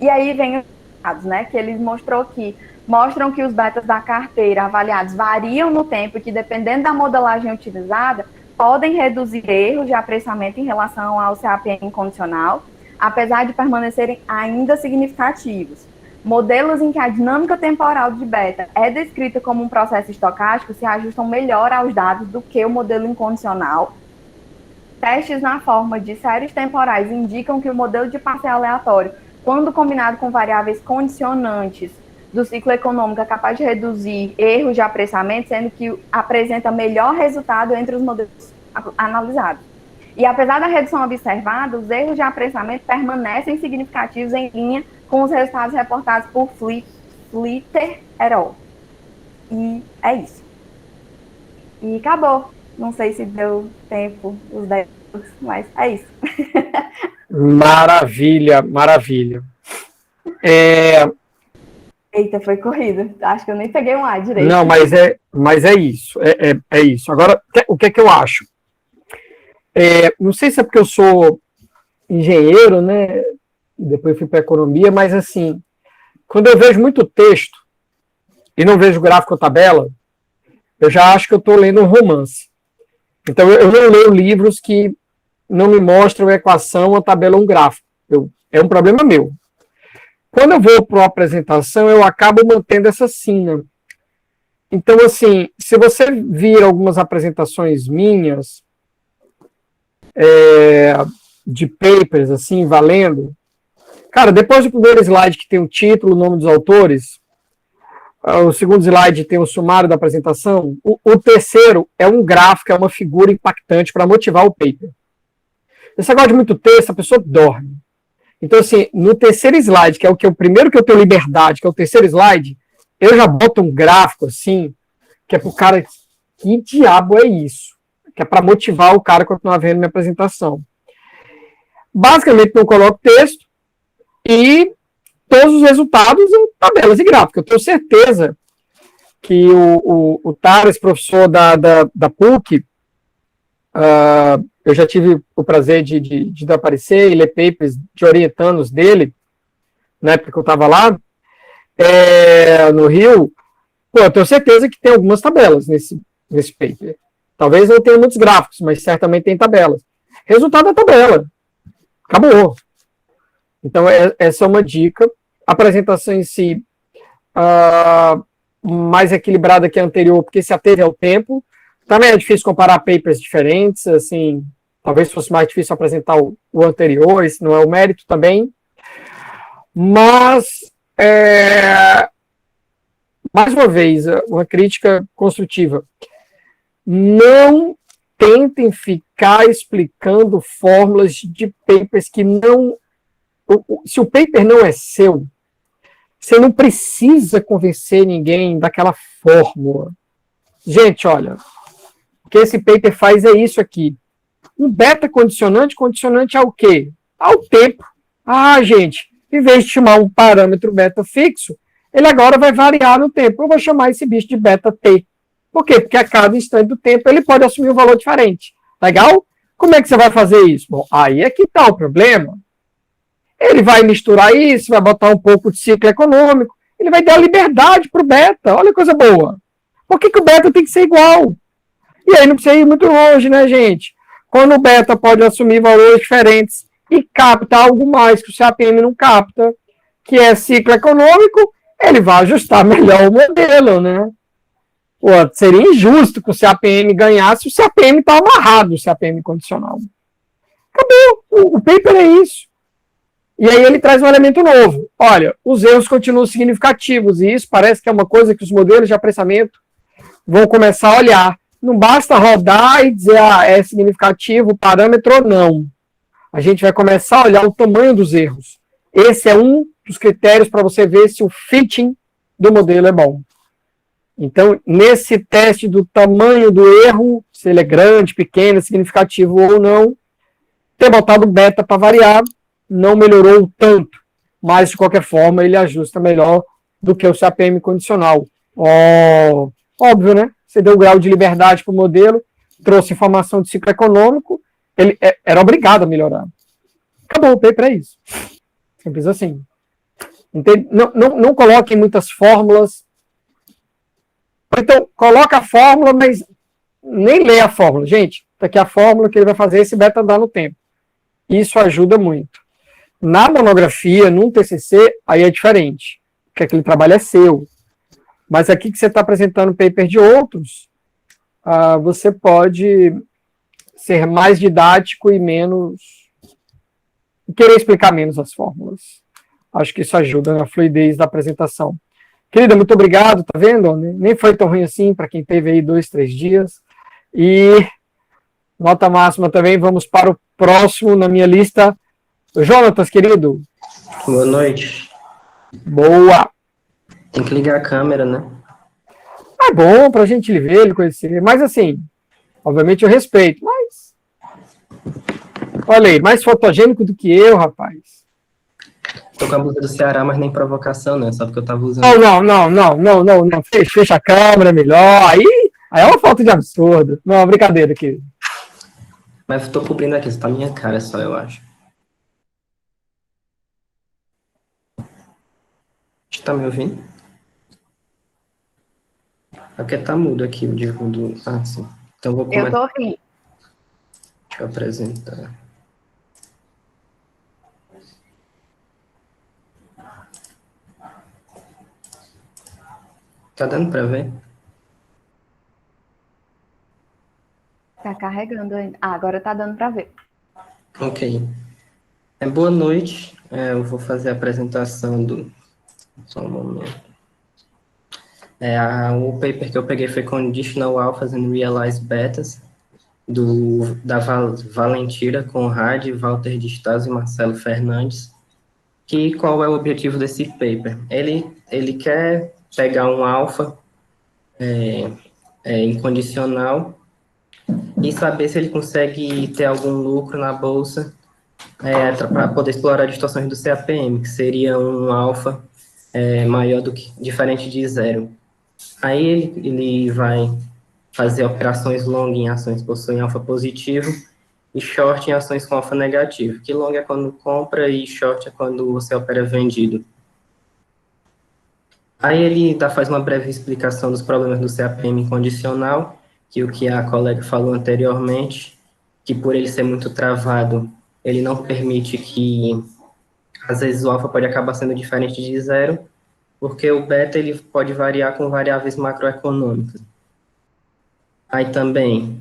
E aí vem os dados, né, que eles mostram que os betas da carteira avaliados variam no tempo e que, dependendo da modelagem utilizada, podem reduzir erros de apressamento em relação ao CAPM condicional, apesar de permanecerem ainda significativos. Modelos em que a dinâmica temporal de beta é descrita como um processo estocástico se ajustam melhor aos dados do que o modelo incondicional. testes na forma de séries temporais indicam que o modelo de passeio aleatório, quando combinado com variáveis condicionantes do ciclo econômico, é capaz de reduzir erros de apressamento, sendo que apresenta melhor resultado entre os modelos analisados. E apesar da redução observada, os erros de apressamento permanecem significativos em linha com os resultados reportados por Flitter et al. E é isso. E acabou. Não sei se deu tempo, os 10, mas é isso. Maravilha, maravilha. Eita, foi corrido. Acho que eu nem peguei um ar direito. Não, mas é isso. É isso. Agora, o que é que eu acho? Não sei se é porque eu sou engenheiro, né? Depois fui para economia, mas assim, quando eu vejo muito texto e não vejo gráfico ou tabela, eu já acho que eu estou lendo um romance. Então, eu não leio livros que não me mostram a equação, a tabela ou um gráfico. É um problema meu. Quando eu vou para uma apresentação, eu acabo mantendo essa sina. Então, assim, se você vir algumas apresentações minhas, de papers, assim, valendo, cara, depois do primeiro slide que tem o título, o nome dos autores, o segundo slide tem o sumário da apresentação, o terceiro é um gráfico, é uma figura impactante para motivar o paper. Esse negócio de muito texto, a pessoa dorme. Então, assim, no terceiro slide, que é o primeiro que eu tenho liberdade, que é o terceiro slide, eu já boto um gráfico, assim, que é pro cara, que diabo é isso? Que é para motivar o cara a continuar vendo minha apresentação. Basicamente, eu coloco texto e todos os resultados em tabelas e gráficos. Eu tenho certeza que o Thales, professor da PUC, eu já tive o prazer de aparecer e ler papers de orientandos dele, na época que eu estava lá, no Rio. Pô, eu tenho certeza que tem algumas tabelas nesse paper. Talvez não tenha muitos gráficos, mas certamente tem tabelas. Resultado da tabela. Acabou. Então, essa é uma dica. A apresentação em si, mais equilibrada que a anterior, porque se ateve ao tempo. Também é difícil comparar papers diferentes, assim, talvez fosse mais difícil apresentar o anterior, esse não é o mérito também. Mas, mais uma vez, uma crítica construtiva. Não tentem ficar explicando fórmulas de papers que não... Se o paper não é seu, você não precisa convencer ninguém daquela fórmula. Gente, olha, o que esse paper faz é isso aqui. Um beta condicionante ao quê? Ao tempo. Gente, em vez de chamar um parâmetro beta fixo, ele agora vai variar no tempo. Eu vou chamar esse bicho de beta t. Por quê? Porque a cada instante do tempo ele pode assumir um valor diferente. Legal? Como é que você vai fazer isso? Bom, aí é que está o problema. Ele vai misturar isso, vai botar um pouco de ciclo econômico, ele vai dar liberdade para o beta. Olha que coisa boa. Por que o beta tem que ser igual? E aí não precisa ir muito longe, né, gente? Quando o beta pode assumir valores diferentes e capta algo mais que o CAPM não capta, que é ciclo econômico, ele vai ajustar melhor o modelo, né? Pô, seria injusto que o CAPM ganhasse, o CAPM está amarrado, o CAPM condicional. Acabou. O paper é isso. E aí ele traz um elemento novo. Olha, os erros continuam significativos, e isso parece que é uma coisa que os modelos de apressamento vão começar a olhar. Não basta rodar e dizer, é significativo o parâmetro ou não. A gente vai começar a olhar o tamanho dos erros. Esse é um dos critérios para você ver se o fitting do modelo é bom. Então, nesse teste do tamanho do erro, se ele é grande, pequeno, significativo ou não, ter botado beta para variar, não melhorou tanto, mas de qualquer forma ele ajusta melhor do que o CAPM condicional. Óbvio, né? Você deu grau de liberdade para o modelo, trouxe informação de ciclo econômico, ele era obrigado a melhorar. Acabou, o paper é isso. Simples assim. Entende? Não coloquem muitas fórmulas. Então, coloca a fórmula, mas nem lê a fórmula. Gente, tá aqui a fórmula que ele vai fazer esse beta andar no tempo. Isso ajuda muito. Na monografia, num TCC, aí é diferente, porque aquele trabalho é seu. Mas aqui que você está apresentando paper de outros, você pode ser mais didático e menos. Querer explicar menos as fórmulas. Acho que isso ajuda na fluidez da apresentação. Querida, muito obrigado, tá vendo? Nem foi tão ruim assim para quem teve aí 2, 3 dias. E nota máxima também, vamos para o próximo na minha lista. Jonatas, querido. Boa noite. Boa. Tem que ligar a câmera, né? É bom para a gente ver, ele conhecer. Mas assim, obviamente eu respeito, mas... Olha aí, mais fotogênico do que eu, rapaz. Tô com a blusa do Ceará, mas nem provocação, né? Só porque eu tava usando. Não. Fecha a câmera melhor. Aí é uma falta de absurdo. Não, brincadeira aqui. Mas tô cobrindo aqui, isso tá minha cara só, eu acho. Você tá me ouvindo? É porque tá mudo aqui o digo do. Ah, sim. Então eu vou Eu começar. tô aqui. Deixa eu apresentar. Tá dando pra ver? Tá carregando ainda. Ah, agora tá dando pra ver. Ok. Boa noite. Eu vou fazer a apresentação do. Só um momento. O paper que eu peguei foi Conditional Alphas and Realized Betas, da Valentira Conrad, Walter de Stas e Marcelo Fernandes. Qual é o objetivo desse paper? Ele quer pegar um alfa incondicional e saber se ele consegue ter algum lucro na bolsa para poder explorar distorções do CAPM, que seria um alfa maior do que diferente de zero. Aí ele vai fazer operações long em ações que possuem alfa positivo e short em ações com alfa negativo, que long é quando compra e short é quando você opera vendido. Aí ele faz uma breve explicação dos problemas do CAPM incondicional, que o que a colega falou anteriormente, que por ele ser muito travado, ele não permite que, às vezes, o alfa pode acabar sendo diferente de zero, porque o beta ele pode variar com variáveis macroeconômicas. Aí também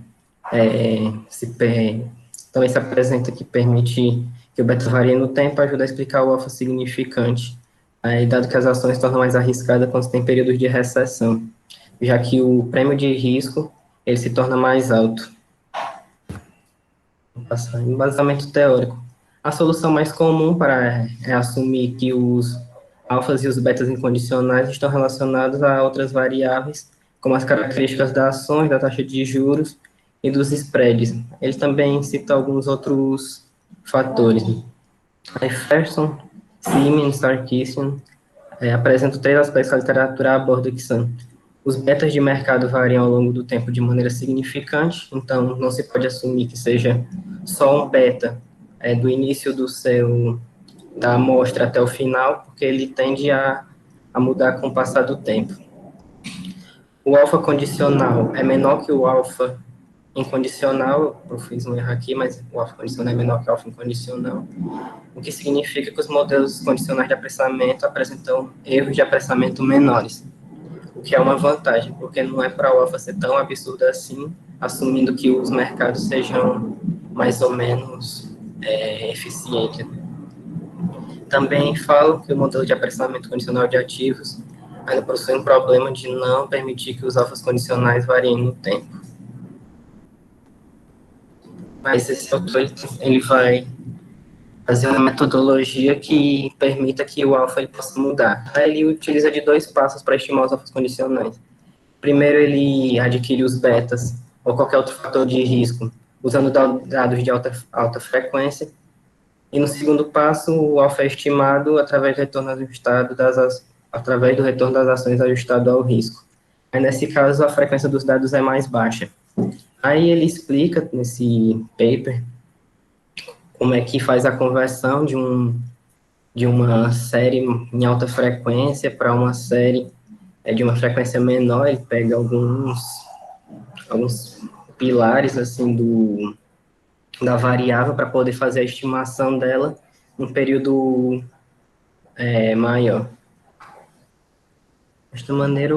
também se apresenta que permite que o beta varie no tempo, ajuda a explicar o alfa significante. Aí, dado que as ações se tornam mais arriscadas quando tem períodos de recessão, já que o prêmio de risco ele se torna mais alto. Vou passar em embasamento teórico. A solução mais comum é assumir que os alfas e os betas incondicionais estão relacionados a outras variáveis, como as características das ações, da taxa de juros e dos spreads. Ele também cita alguns outros fatores. Jefferson, Siemens, Sarkisian apresentam 3 aspectos que a literatura aborda, que são: os betas de mercado variam ao longo do tempo de maneira significante, então não se pode assumir que seja só um beta do início da amostra até o final, porque ele tende a mudar com o passar do tempo. O alfa condicional é menor que o alfa incondicional, eu fiz um erro aqui, mas o alfa condicional é menor que o alfa incondicional, o que significa que os modelos condicionais de apressamento apresentam erros de apressamento menores, o que é uma vantagem, porque não é para o alfa ser tão absurdo assim, assumindo que os mercados sejam mais ou menos eficientes. Também falo que o modelo de apressamento condicional de ativos ainda possui um problema de não permitir que os alfas condicionais variem no tempo. Mas esse autor ele vai fazer uma metodologia que permita que o alfa ele possa mudar. Aí ele utiliza de 2 passos para estimar os alfas condicionais. Primeiro, ele adquire os betas ou qualquer outro fator de risco, usando dados de alta frequência. E no segundo passo, o alfa é estimado através do retorno das ações ajustado ao risco. Aí, nesse caso, a frequência dos dados é mais baixa. Aí ele explica nesse paper como é que faz a conversão de uma série em alta frequência para uma série de uma frequência menor. Ele pega alguns pilares assim da variável para poder fazer a estimação dela num período maior. Desta maneira,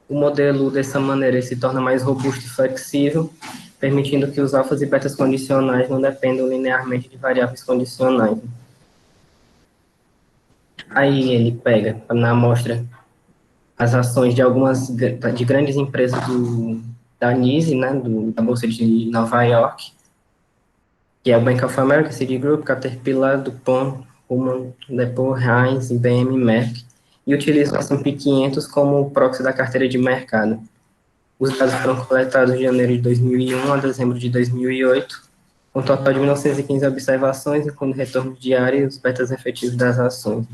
O modelo, dessa maneira, ele se torna mais robusto e flexível, permitindo que os alfas e betas condicionais não dependam linearmente de variáveis condicionais. Aí ele pega na amostra as ações de algumas de grandes empresas da NYSE, né, da Bolsa de Nova York, que é o Bank of America, Citigroup, Caterpillar, DuPont, Pullman, Depot, Heinz, IBM, Merck, e utiliza o S&P 500 como proxy da carteira de mercado. Os dados foram coletados de janeiro de 2001 a dezembro de 2008, com um total de 1915 observações, incluindo retorno diário e os betas efetivos das ações.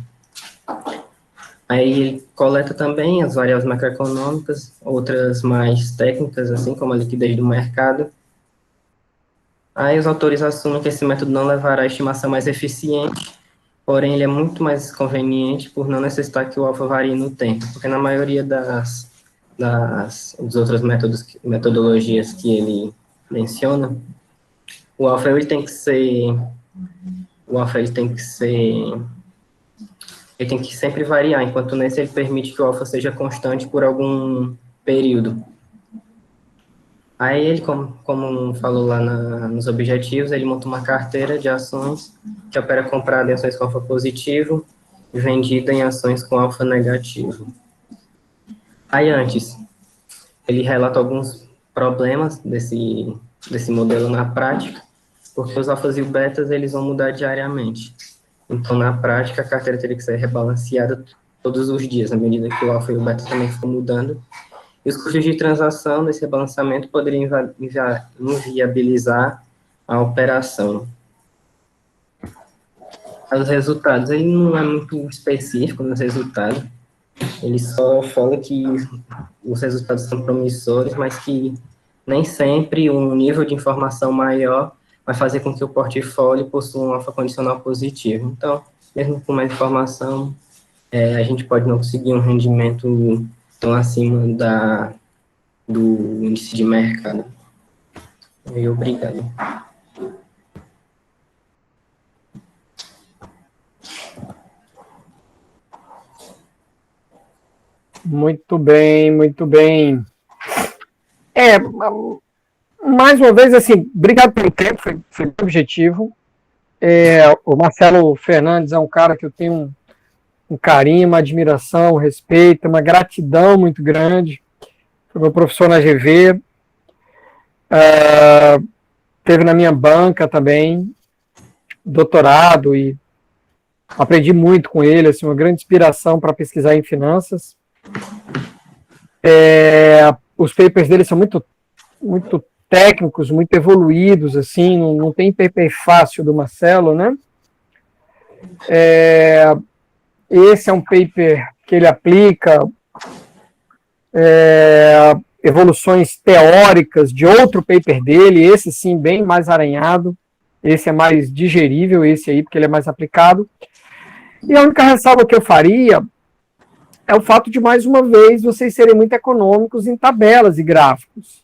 Aí ele coleta também as variáveis macroeconômicas, outras mais técnicas, assim como a liquidez do mercado. Aí os autores assumem que esse método não levará a estimação mais eficiente, porém ele é muito mais conveniente por não necessitar que o alfa varie no tempo, porque na maioria das outras metodologias que ele menciona, o alfa ele tem que ser ele tem que sempre variar, enquanto nesse ele permite que o alfa seja constante por algum período. Aí ele, como falou lá nos objetivos, ele monta uma carteira de ações que opera comprada em ações com alfa positivo e vendida em ações com alfa negativo. Aí antes, ele relata alguns problemas desse modelo na prática, porque os alfas e os betas eles vão mudar diariamente. Então, na prática, a carteira teria que ser rebalanceada todos os dias, à medida que o alfa e o beta também for mudando. E os custos de transação desse rebalanceamento poderiam inviabilizar a operação. Os resultados, ele não é muito específico nos resultados, ele só fala que os resultados são promissores, mas que nem sempre um nível de informação maior vai fazer com que o portfólio possua um alfa condicional positivo. Então, mesmo com mais informação, a gente pode não conseguir um rendimento tão acima do índice de mercado. E obrigado. Muito bem, muito bem. Mais uma vez, assim, obrigado pelo tempo, foi muito objetivo. O Marcelo Fernandes é um cara que eu tenho um carinho, uma admiração, um respeito, uma gratidão muito grande. Foi meu professor na GV, teve na minha banca também, doutorado, e aprendi muito com ele, assim, uma grande inspiração para pesquisar em finanças. Os papers dele são muito, muito técnicos, muito evoluídos, assim, não tem paper fácil do Marcelo, né? Esse é um paper que ele aplica evoluções teóricas de outro paper dele, esse sim, bem mais aranhado, esse é mais digerível, esse aí, porque ele é mais aplicado. E a única ressalva que eu faria é o fato de, mais uma vez, vocês serem muito econômicos em tabelas e gráficos,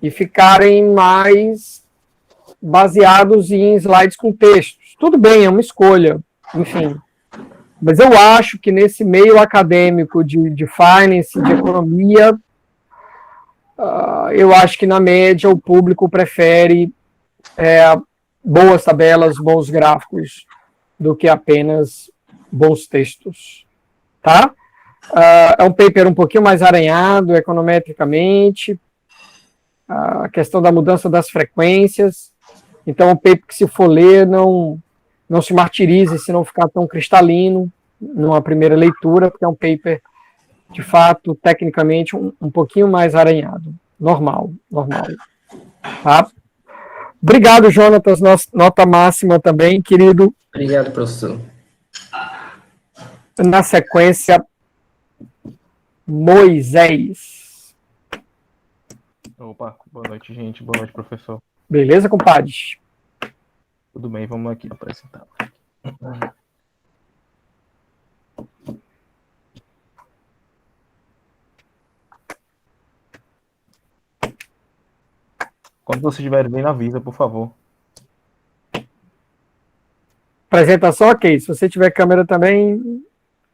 e ficarem mais baseados em slides com textos. Tudo bem, é uma escolha, enfim. Mas eu acho que nesse meio acadêmico de finance, de economia, eu acho que na média o público prefere boas tabelas, bons gráficos, do que apenas bons textos. Tá? É um paper um pouquinho mais aranhado econometricamente, a questão da mudança das frequências. Então, um paper que, se for ler, não se martirize se não ficar tão cristalino numa primeira leitura, porque é um paper, de fato, tecnicamente, um pouquinho mais aranhado. Normal. Tá? Obrigado, Jonatas, nota máxima também, querido. Obrigado, professor. Na sequência, Moisés. Opa, boa noite, gente. Boa noite, professor. Beleza, compadre? Tudo bem, vamos aqui apresentar. Quando você estiver bem, avisa, por favor. Apresentação, ok. Se você tiver câmera também,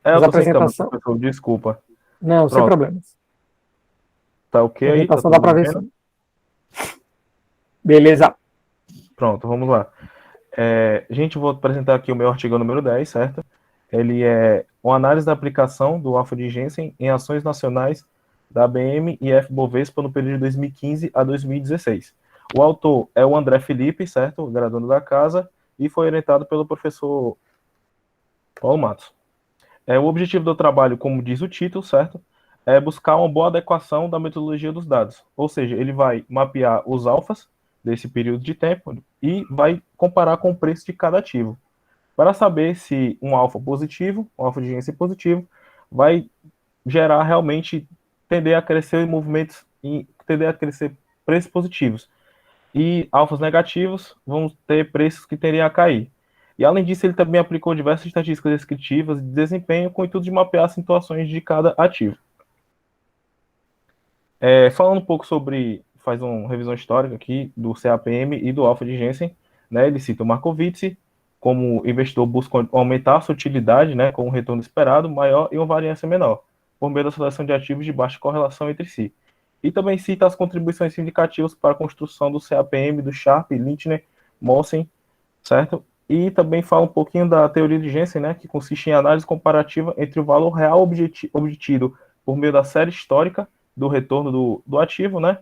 Eu tô sem câmera, apresentação. professor, desculpa. Não, sem Pronto. problemas. Tá ok aí? Tá Só dá tudo para ver vendo? Beleza. Pronto, vamos lá. Gente, eu vou apresentar aqui o meu artigo número 10, certo? Ele é uma análise da aplicação do alfa de Jensen em ações nacionais da ABM e F-Bovespa no período de 2015 a 2016. O autor é o André Felipe, certo? Graduando da casa, e foi orientado pelo professor Paulo Matos. O objetivo do trabalho, como diz o título, certo? É buscar uma boa adequação da metodologia dos dados. Ou seja, ele vai mapear os alfas desse período de tempo e vai comparar com o preço de cada ativo, para saber se um alfa positivo, um alfa de Jensen positivo, vai gerar realmente, tender a crescer em movimentos, tender a crescer preços positivos. E alfas negativos vão ter preços que tendem a cair. E além disso, ele também aplicou diversas estatísticas descritivas de desempenho com o intuito de mapear as situações de cada ativo. Falando um pouco sobre, faz uma revisão histórica aqui do CAPM e do alfa de Jensen, né? Ele cita o Markowitz, como investidor busca aumentar a sua utilidade, né, com um retorno esperado maior e uma variância menor, por meio da seleção de ativos de baixa correlação entre si. E também cita as contribuições significativas para a construção do CAPM, do Sharpe, Lintner, Mossen, certo? E também fala um pouquinho da teoria de Jensen, né, que consiste em análise comparativa entre o valor real obtido por meio da série histórica do retorno do ativo, né,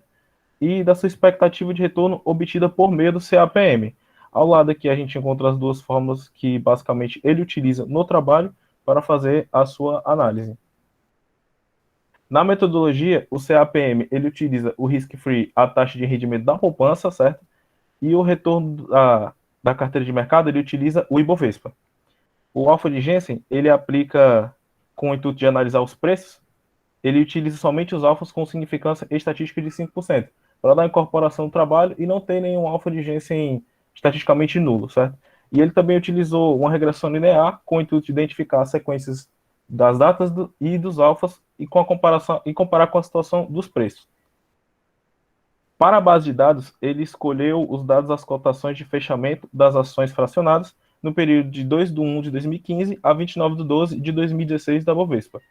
e da sua expectativa de retorno obtida por meio do CAPM. Ao lado aqui a gente encontra as duas fórmulas que basicamente ele utiliza no trabalho para fazer a sua análise. Na metodologia, o CAPM ele utiliza o risk-free, a taxa de rendimento da poupança, certo? E o retorno da carteira de mercado ele utiliza o Ibovespa. O alfa de Jensen ele aplica com o intuito de analisar os preços, ele utiliza somente os alfas com significância estatística de 5%, para dar incorporação ao trabalho e não ter nenhum alfa de Jensen estatisticamente nulo, certo? E ele também utilizou uma regressão linear com o intuito de identificar as sequências das datas e dos alfas e comparar com a situação dos preços. Para a base de dados, ele escolheu os dados das cotações de fechamento das ações fracionadas no período de 2/1 de 2015 a 29/12 de 2016 da Bovespa,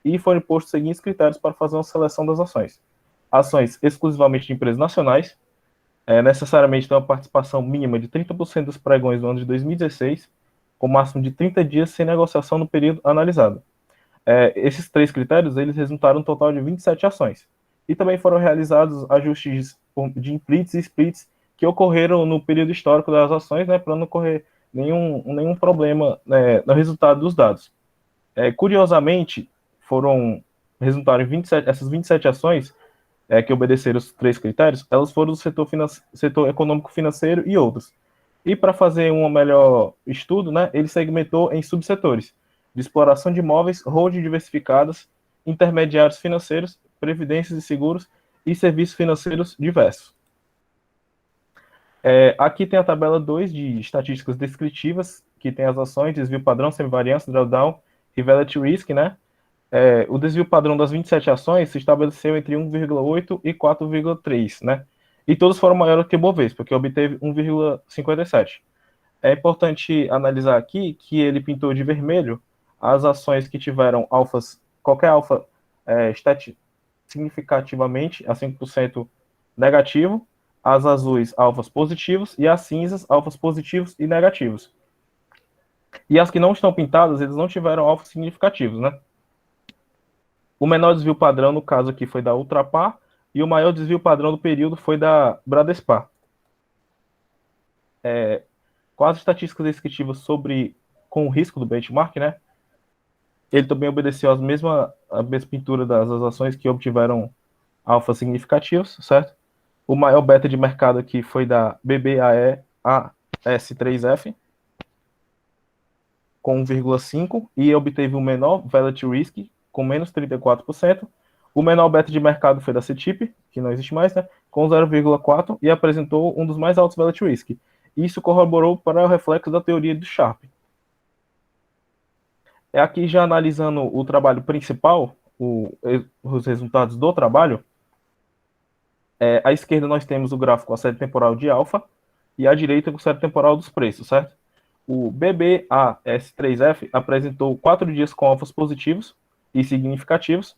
e foram postos os seguintes critérios para fazer uma seleção das ações. Ações exclusivamente de empresas nacionais, necessariamente tem uma participação mínima de 30% dos pregões do ano de 2016, com máximo de 30 dias sem negociação no período analisado. Esses três critérios, eles resultaram um total de 27 ações. E também foram realizados ajustes de implits e splits que ocorreram no período histórico das ações, né, para não ocorrer nenhum problema, né, no resultado dos dados. Curiosamente, resultaram em essas 27 ações que obedeceram os três critérios, elas foram do setor econômico financeiro e outros. E para fazer um melhor estudo, né, ele segmentou em subsetores de exploração de imóveis, holding diversificadas, intermediários financeiros, previdências e seguros e serviços financeiros diversos. Aqui tem a tabela 2 de estatísticas descritivas, que tem as ações, desvio padrão, semivariância, drawdown e relative risk, né? O desvio padrão das 27 ações se estabeleceu entre 1,8 e 4,3, né? E todos foram maiores que o Bovespa, que obteve 1,57. É importante analisar aqui que ele pintou de vermelho as ações que tiveram alfas, qualquer alfa significativamente a 5% negativo, as azuis alfas positivos e as cinzas alfas positivos e negativos. E as que não estão pintadas, eles não tiveram alfas significativos, né? O menor desvio padrão, no caso aqui, foi da Ultrapar, e o maior desvio padrão do período foi da Bradespar. Com as estatísticas descritivas com o risco do benchmark, né? Ele também obedeceu a mesma pintura das ações que obtiveram alfas significativos, certo? O maior beta de mercado aqui foi da BBAE-AS3F, com 1,5, e obteve o menor relative risk, com menos 34%. O menor beta de mercado foi da CETIP, que não existe mais, né, com 0,4, e apresentou um dos mais altos relative risk. Isso corroborou para o reflexo da teoria do Sharpe. Aqui já analisando o trabalho principal, os resultados do trabalho, à esquerda nós temos o gráfico com a série temporal de alfa, e à direita com a série temporal dos preços, certo? O BBAS3F apresentou 4 dias com alfas positivos e significativos,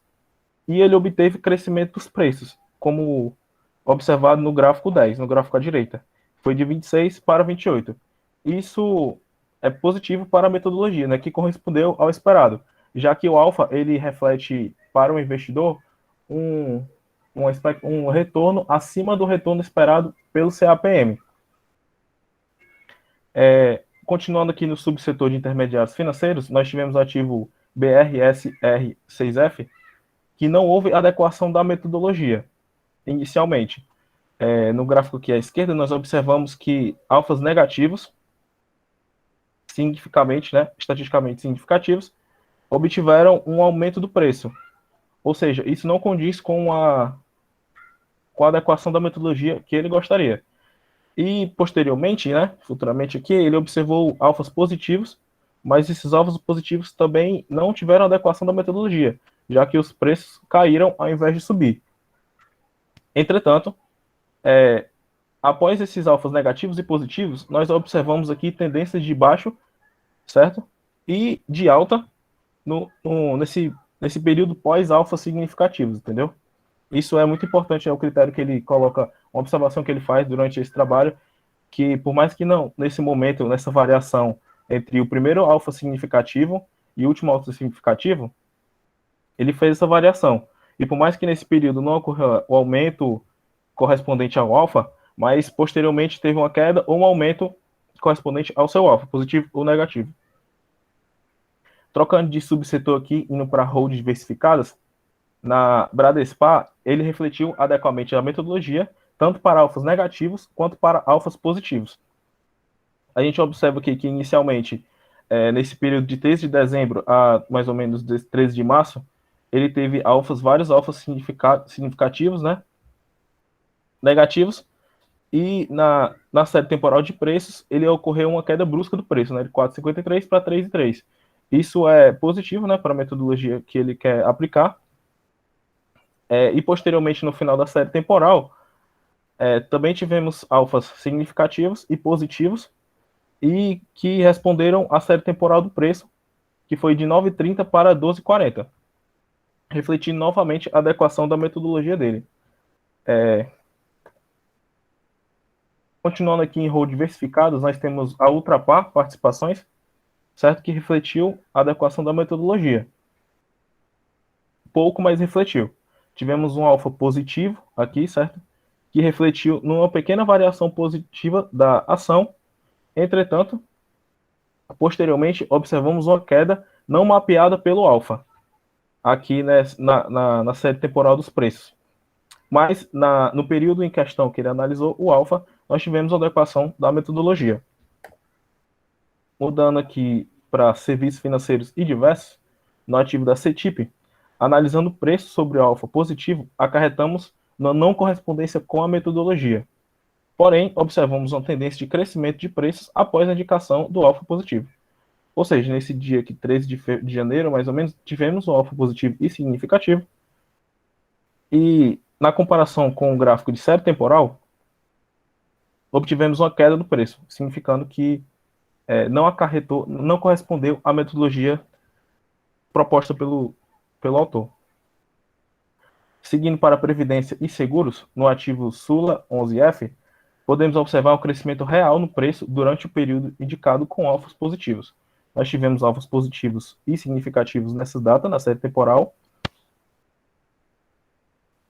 e ele obteve crescimento dos preços, como observado no gráfico 10, no gráfico à direita. Foi de 26 para 28. Isso é positivo para a metodologia, né, que correspondeu ao esperado, já que o alfa ele reflete para o investidor um, um retorno acima do retorno esperado pelo CAPM. Continuando aqui no subsetor de intermediários financeiros, nós tivemos o ativo BRSR6F, que não houve adequação da metodologia inicialmente. No gráfico aqui à esquerda, nós observamos que alfas negativos, significativamente, né, estatisticamente significativos, obtiveram um aumento do preço. Ou seja, isso não condiz com a adequação da metodologia que ele gostaria. E, posteriormente, né, futuramente aqui, ele observou alfas positivos, mas esses alfas positivos também não tiveram adequação da metodologia, já que os preços caíram ao invés de subir. Entretanto, após esses alfas negativos e positivos, nós observamos aqui tendências de baixo, certo? E de alta nesse período pós-alfa significativos, entendeu? Isso é muito importante, é o critério que ele coloca, uma observação que ele faz durante esse trabalho, que por mais que não, nesse momento, nessa variação entre o primeiro alfa significativo e o último alfa significativo, ele fez essa variação. E por mais que nesse período não ocorra o aumento correspondente ao alfa, mas posteriormente teve uma queda ou um aumento correspondente ao seu alfa, positivo ou negativo. Trocando de subsetor aqui, indo para holdings diversificadas, na Bradespar, ele refletiu adequadamente a metodologia, tanto para alfas negativos quanto para alfas positivos. A gente observa aqui que inicialmente, nesse período de 13 de dezembro a mais ou menos 13 de março, ele teve vários alfas significativos, né, negativos, e na série temporal de preços, ele ocorreu uma queda brusca do preço, né, de 4,53 para 3,3. Isso é positivo, né, para a metodologia que ele quer aplicar. E posteriormente, no final da série temporal, também tivemos alfas significativos e positivos, e que responderam à série temporal do preço, que foi de 9,30 para 12,40, refletindo novamente a adequação da metodologia dele. Continuando aqui em hold diversificados, nós temos a Ultrapar Participações, certo? Que refletiu a adequação da metodologia. Pouco, mas refletiu. Tivemos um alfa positivo aqui, certo? Que refletiu numa pequena variação positiva da ação. Entretanto, posteriormente, observamos uma queda não mapeada pelo alfa, aqui, né, na série temporal dos preços. Mas no período em questão que ele analisou o alfa, nós tivemos a adequação da metodologia. Mudando aqui para serviços financeiros e diversos, no ativo da CETIP, analisando o preço sobre o alfa positivo, acarretamos na não correspondência com a metodologia. Porém, observamos uma tendência de crescimento de preços após a indicação do alfa positivo. Ou seja, nesse dia aqui, 13 de janeiro, mais ou menos, tivemos um alfa positivo e significativo. E na comparação com o gráfico de série temporal, obtivemos uma queda do preço, significando que não correspondeu à metodologia proposta pelo autor. Seguindo para a Previdência e Seguros, no ativo Sula 11F, podemos observar um crescimento real no preço durante o período indicado com alfas positivos. Nós tivemos alfas positivos e significativos nessa data, na série temporal,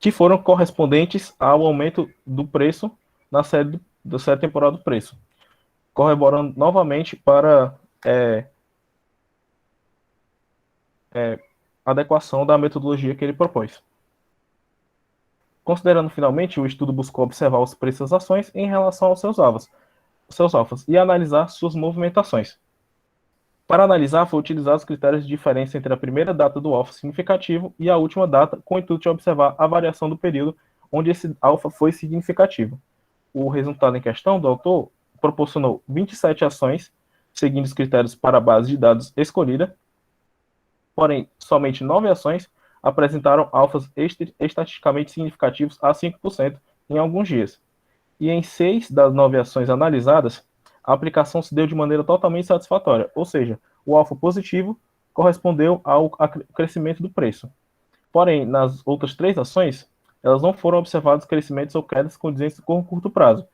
que foram correspondentes ao aumento do preço na série temporal do preço, corroborando novamente para adequação da metodologia que ele propôs. Considerando finalmente, o estudo buscou observar os preços das ações em relação aos seus alfas e analisar suas movimentações. Para analisar, foi utilizado os critérios de diferença entre a primeira data do alfa significativo e a última data, com o intuito de observar a variação do período onde esse alfa foi significativo. O resultado em questão do autor proporcionou 27 ações, seguindo os critérios para a base de dados escolhida, porém, somente 9 ações apresentaram alfas estatisticamente significativos a 5% em alguns dias. E em 6 das 9 ações analisadas, a aplicação se deu de maneira totalmente satisfatória, ou seja, o alfa positivo correspondeu ao crescimento do preço. Porém, nas outras 3 ações, elas não foram observados crescimentos ou quedas condizentes com curto prazo,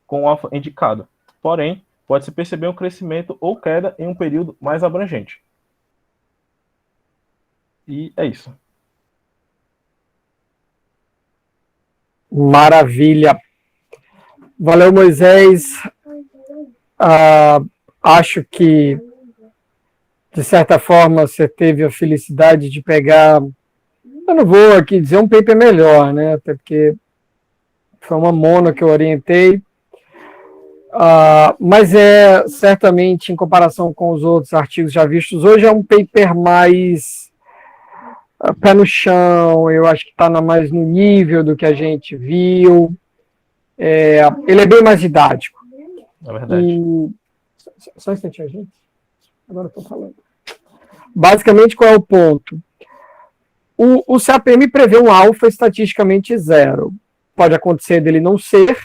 com o alfa indicado. Porém, pode-se perceber um crescimento ou queda em um período mais abrangente. E é isso. Maravilha. Valeu, Moisés. Acho que, de certa forma, você teve a felicidade de pegar... Eu não vou aqui dizer um paper melhor, né? Até porque foi uma mono que eu orientei. Mas certamente, em comparação com os outros artigos já vistos, hoje é um paper mais pé no chão, eu acho que está mais no nível do que a gente viu. Ele é bem mais didático. É verdade. Só um instantinho, gente. Agora eu estou falando. Basicamente, qual é o ponto? O CAPM prevê um alfa estatisticamente 0. Pode acontecer dele não ser.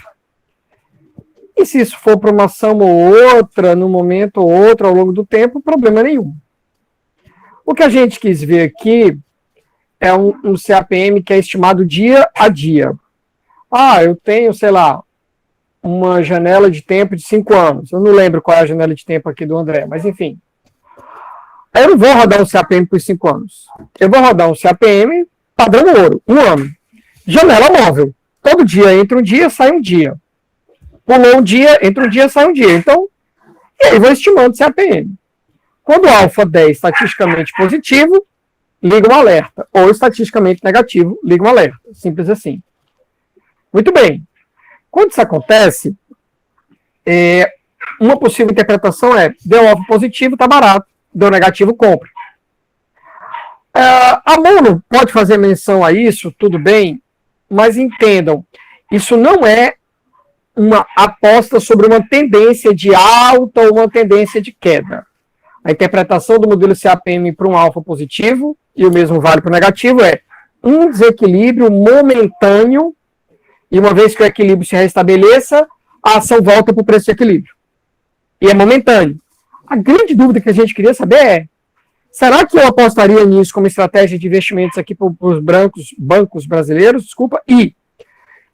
E se isso for para uma ação ou outra, num momento ou outro, ao longo do tempo, problema nenhum. O que a gente quis ver aqui é um CAPM que é estimado dia a dia. Eu tenho, sei lá, uma janela de tempo de 5 anos. Eu não lembro qual é a janela de tempo aqui do André, mas enfim. Eu não vou rodar um CAPM por 5 anos. Eu vou rodar um CAPM padrão ouro, 1 ano. Janela móvel. Todo dia entra um dia, sai um dia. Pulou um dia, entra um dia, sai um dia. Então, e aí vou estimando CAPM. Quando o alfa 10 estatisticamente positivo, liga um alerta. Ou estatisticamente negativo, liga um alerta. Simples assim. Muito bem. Quando isso acontece, uma possível interpretação é: deu alfa positivo, está barato. Deu negativo, compra. A mono pode fazer menção a isso, tudo bem, mas entendam, isso não é uma aposta sobre uma tendência de alta ou uma tendência de queda. A interpretação do modelo CAPM para um alfa positivo, e o mesmo vale para o negativo, é um desequilíbrio momentâneo, e uma vez que o equilíbrio se restabeleça, a ação volta para o preço de equilíbrio. E é momentâneo. A grande dúvida que a gente queria saber é: será que eu apostaria nisso como estratégia de investimentos aqui para os bancos brasileiros? Desculpa. E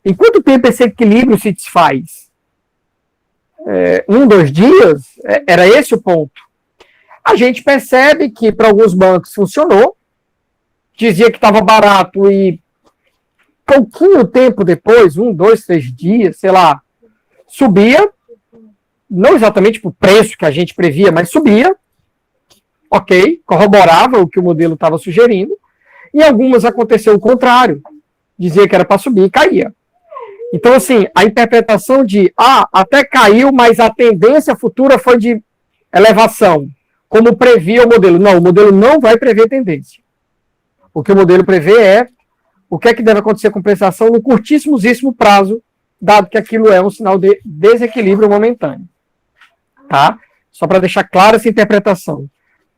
em quanto tempo esse equilíbrio se desfaz? 1, 2 dias? Era esse o ponto. A gente percebe que para alguns bancos funcionou, dizia que estava barato e pouquinho tempo depois, 1, 2, 3 dias, sei lá, subia, não exatamente para o preço que a gente previa, mas subia, ok, corroborava o que o modelo estava sugerindo, e algumas aconteceu o contrário, dizia que era para subir e caía. Então, assim, a interpretação de, até caiu, mas a tendência futura foi de elevação, como previa o modelo. Não, o modelo não vai prever tendência. O que o modelo prevê é o que é que deve acontecer com prestação no curtíssimo prazo, dado que aquilo é um sinal de desequilíbrio momentâneo. Tá? Só para deixar clara essa interpretação.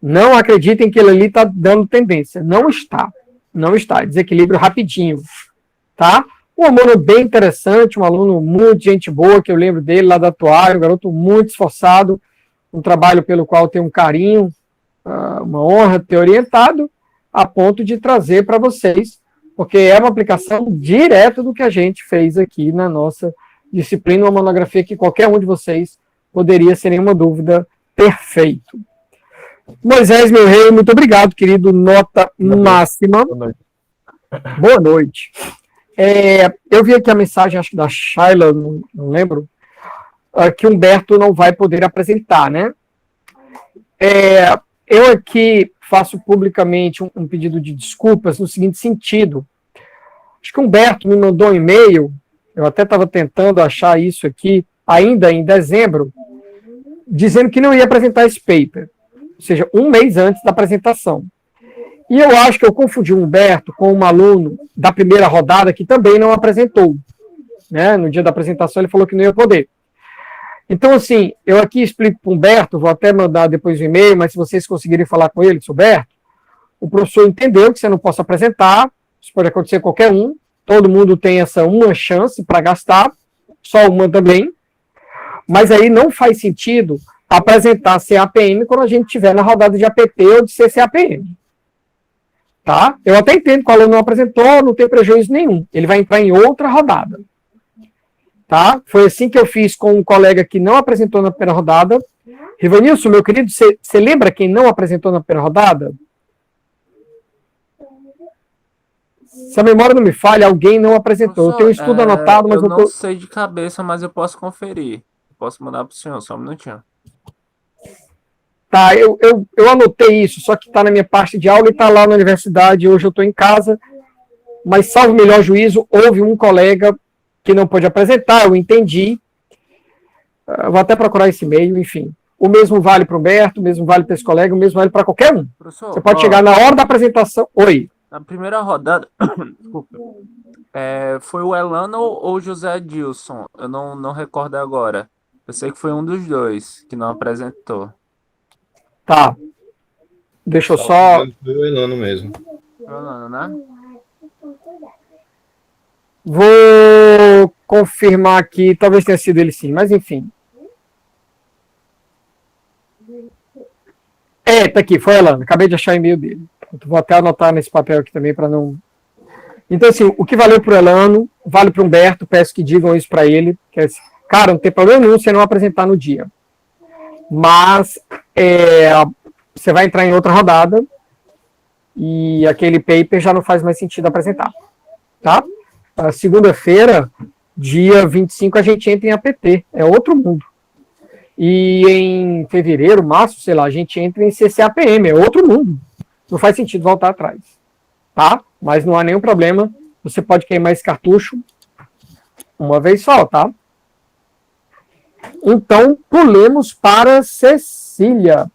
Não acreditem que ele ali está dando tendência. Não está. Não está. Desequilíbrio rapidinho. Tá? Um aluno bem interessante, um aluno muito gente boa, que eu lembro dele lá da Atuário, um garoto muito esforçado, um trabalho pelo qual eu tenho um carinho, uma honra ter orientado, a ponto de trazer para vocês, porque é uma aplicação direta do que a gente fez aqui na nossa disciplina, uma monografia que qualquer um de vocês poderia, sem nenhuma dúvida, ter feito. Moisés, meu rei, muito obrigado, querido, nota máxima. Boa noite. Boa noite. Eu vi aqui a mensagem, acho que da Shayla, não lembro, que Humberto não vai poder apresentar, né? Eu aqui faço publicamente um pedido de desculpas no seguinte sentido. Acho que o Humberto me mandou um e-mail, eu até estava tentando achar isso aqui, ainda em dezembro, dizendo que não ia apresentar esse paper, ou seja, 1 mês antes da apresentação. E eu acho que eu confundi o Humberto com um aluno da primeira rodada que também não apresentou. Né? No dia da apresentação ele falou que não ia poder. Então, assim, eu aqui explico para o Humberto, vou até mandar depois o e-mail, mas se vocês conseguirem falar com ele, Humberto, o professor entendeu que você não possa apresentar, isso pode acontecer com qualquer um, todo mundo tem essa uma chance para gastar, só uma também, mas aí não faz sentido apresentar CAPM quando a gente estiver na rodada de APT ou de CCAPM. Tá? Eu até entendo que o aluno não apresentou, não tem prejuízo nenhum. Ele vai entrar em outra rodada. Tá? Foi assim que eu fiz com um colega que não apresentou na primeira rodada. Rivanilson, meu querido, você lembra quem não apresentou na primeira rodada? Se a memória não me falha, alguém não apresentou. Eu tenho um estudo anotado, mas eu eu não tô... sei de cabeça, mas eu posso conferir. Posso mandar pro senhor, só um minutinho. Tá, eu anotei isso, só que está na minha parte de aula e está lá na universidade. Hoje eu estou em casa, mas, salvo o melhor juízo, houve um colega que não pôde apresentar, eu entendi. Vou até procurar esse e-mail, enfim. O mesmo vale para o Humberto, o mesmo vale para esse colega, o mesmo vale para qualquer um. Professor, Você pode chegar na hora da apresentação. Oi. Na primeira rodada, desculpa, foi o Elano ou o José Dilson? Eu não recordo agora. Eu sei que foi um dos dois que não apresentou. Tá. Deixa eu só. Foi o Elano mesmo. Foi o Elano, né? Vou confirmar aqui, talvez tenha sido ele sim, mas enfim. Tá aqui, foi Elano. Acabei de achar o e-mail dele. Vou até anotar nesse papel aqui também para não. Então, assim, o que valeu para o Elano, vale para o Humberto, peço que digam isso para ele. Que é, cara, não tem problema nenhum você não apresentar no dia. Mas você vai entrar em outra rodada e aquele paper já não faz mais sentido apresentar. Tá? Segunda-feira, dia 25, a gente entra em APT. É outro mundo. E em fevereiro, março, sei lá, a gente entra em CCAPM. É outro mundo. Não faz sentido voltar atrás. Tá? Mas não há nenhum problema. Você pode queimar esse cartucho uma vez só, tá? Então, pulemos para Cecília.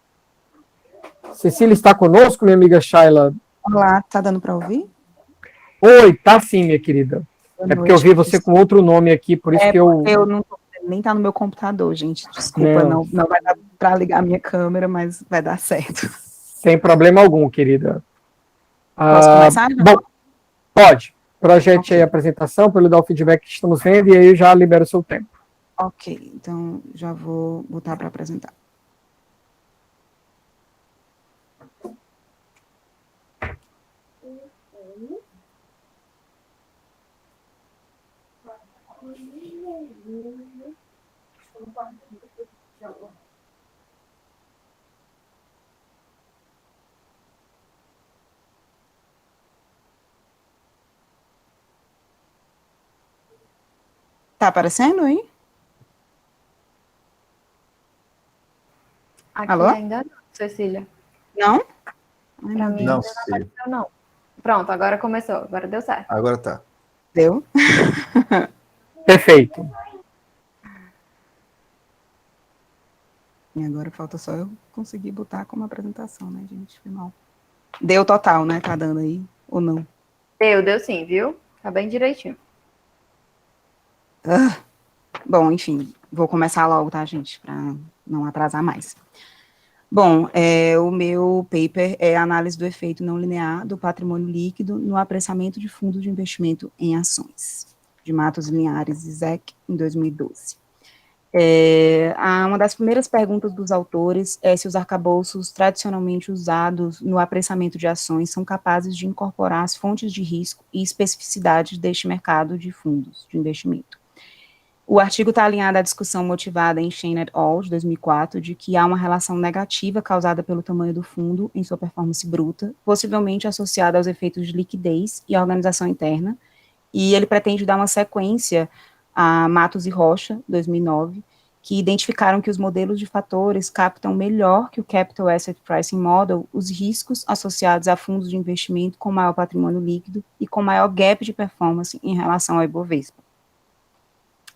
Cecília está conosco, minha amiga Shayla? Olá, tá dando para ouvir? Oi, tá sim, minha querida. Boa é porque eu vi você com outro nome aqui, por isso que eu... Eu não tô, nem tá no meu computador, gente. Desculpa, não vai dar para ligar a minha câmera, mas vai dar certo. Sem problema algum, querida. Posso começar? Bom, pode. Projete aí a apresentação, para ele dar o feedback que estamos vendo, e aí eu já libero o seu tempo. Ok, então já vou botar para apresentar. Tá aparecendo aí? Aqui Alô? ainda não, Cecília. Não? Pra mim Não, ainda não apareceu, não. Pronto, agora começou, agora deu certo. Agora tá. Deu? Perfeito. E agora falta só eu conseguir botar como apresentação, né, gente? Foi mal. Deu total, né? Tá dando aí, ou não? Deu sim, viu? Tá bem direitinho. Bom, enfim, vou começar logo, tá, gente? Para não atrasar mais. Bom, o meu paper é a análise do efeito não linear do patrimônio líquido no apreciamento de fundos de investimento em ações, de Matos Linhares e Zec, em 2012. Uma das primeiras perguntas dos autores é se os arcabouços tradicionalmente usados no apreciamento de ações são capazes de incorporar as fontes de risco e especificidades deste mercado de fundos de investimento. O artigo está alinhado à discussão motivada em Shane et al., de 2004, de que há uma relação negativa causada pelo tamanho do fundo em sua performance bruta, possivelmente associada aos efeitos de liquidez e organização interna, e ele pretende dar uma sequência a Matos e Rocha, 2009, que identificaram que os modelos de fatores captam melhor que o Capital Asset Pricing Model os riscos associados a fundos de investimento com maior patrimônio líquido e com maior gap de performance em relação ao Ibovespa.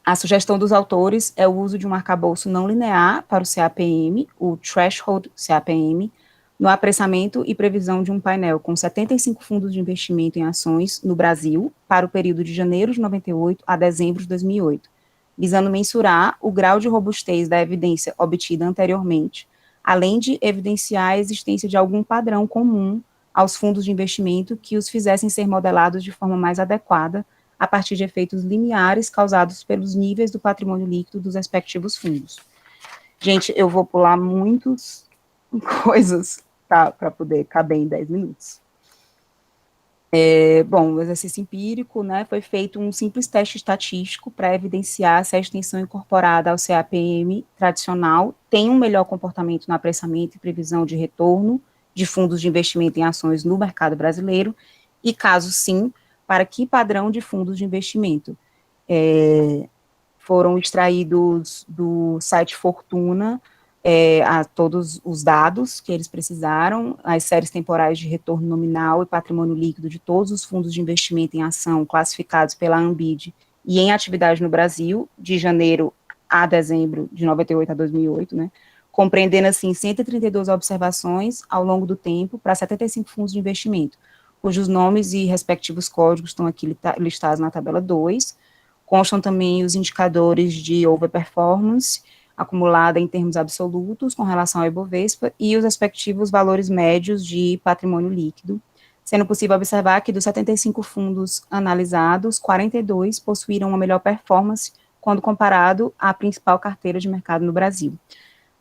A sugestão dos autores é o uso de um arcabouço não linear para o CAPM, o Threshold CAPM, no apreciamento e previsão de um painel com 75 fundos de investimento em ações no Brasil para o período de janeiro de 98 a dezembro de 2008, visando mensurar o grau de robustez da evidência obtida anteriormente, além de evidenciar a existência de algum padrão comum aos fundos de investimento que os fizessem ser modelados de forma mais adequada a partir de efeitos lineares causados pelos níveis do patrimônio líquido dos respectivos fundos. Gente, eu vou pular muitas coisas, tá, para poder caber em 10 minutos. Bom, o exercício empírico, né, foi feito um simples teste estatístico para evidenciar se a extensão incorporada ao CAPM tradicional tem um melhor comportamento no apressamento e previsão de retorno de fundos de investimento em ações no mercado brasileiro, e caso sim, para que padrão de fundos de investimento. Foram extraídos do site Fortuna a todos os dados que eles precisaram, as séries temporais de retorno nominal e patrimônio líquido de todos os fundos de investimento em ação classificados pela Ambid e em atividade no Brasil, de janeiro a dezembro de 98 a 2008, né, compreendendo, assim, 132 observações ao longo do tempo para 75 fundos de investimento, cujos nomes e respectivos códigos estão aqui listados na tabela 2, constam também os indicadores de overperformance, acumulada em termos absolutos com relação ao Ibovespa e os respectivos valores médios de patrimônio líquido, sendo possível observar que dos 75 fundos analisados, 42 possuíram uma melhor performance quando comparado à principal carteira de mercado no Brasil.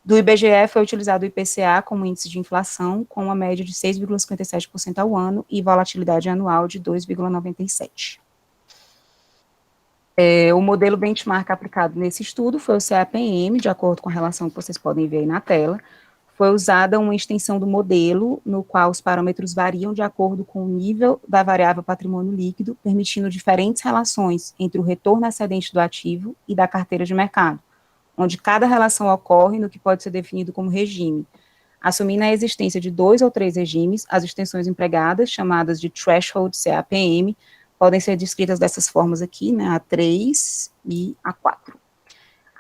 Do IBGE foi utilizado o IPCA como índice de inflação, com uma média de 6,57% ao ano e volatilidade anual de 2,97%. O modelo benchmark aplicado nesse estudo foi o CAPM, de acordo com a relação que vocês podem ver aí na tela. Foi usada uma extensão do modelo, no qual os parâmetros variam de acordo com o nível da variável patrimônio líquido, permitindo diferentes relações entre o retorno excedente do ativo e da carteira de mercado, onde cada relação ocorre no que pode ser definido como regime. Assumindo a existência de 2 ou 3 regimes, as extensões empregadas, chamadas de threshold CAPM, podem ser descritas dessas formas aqui, né, A3 e A4.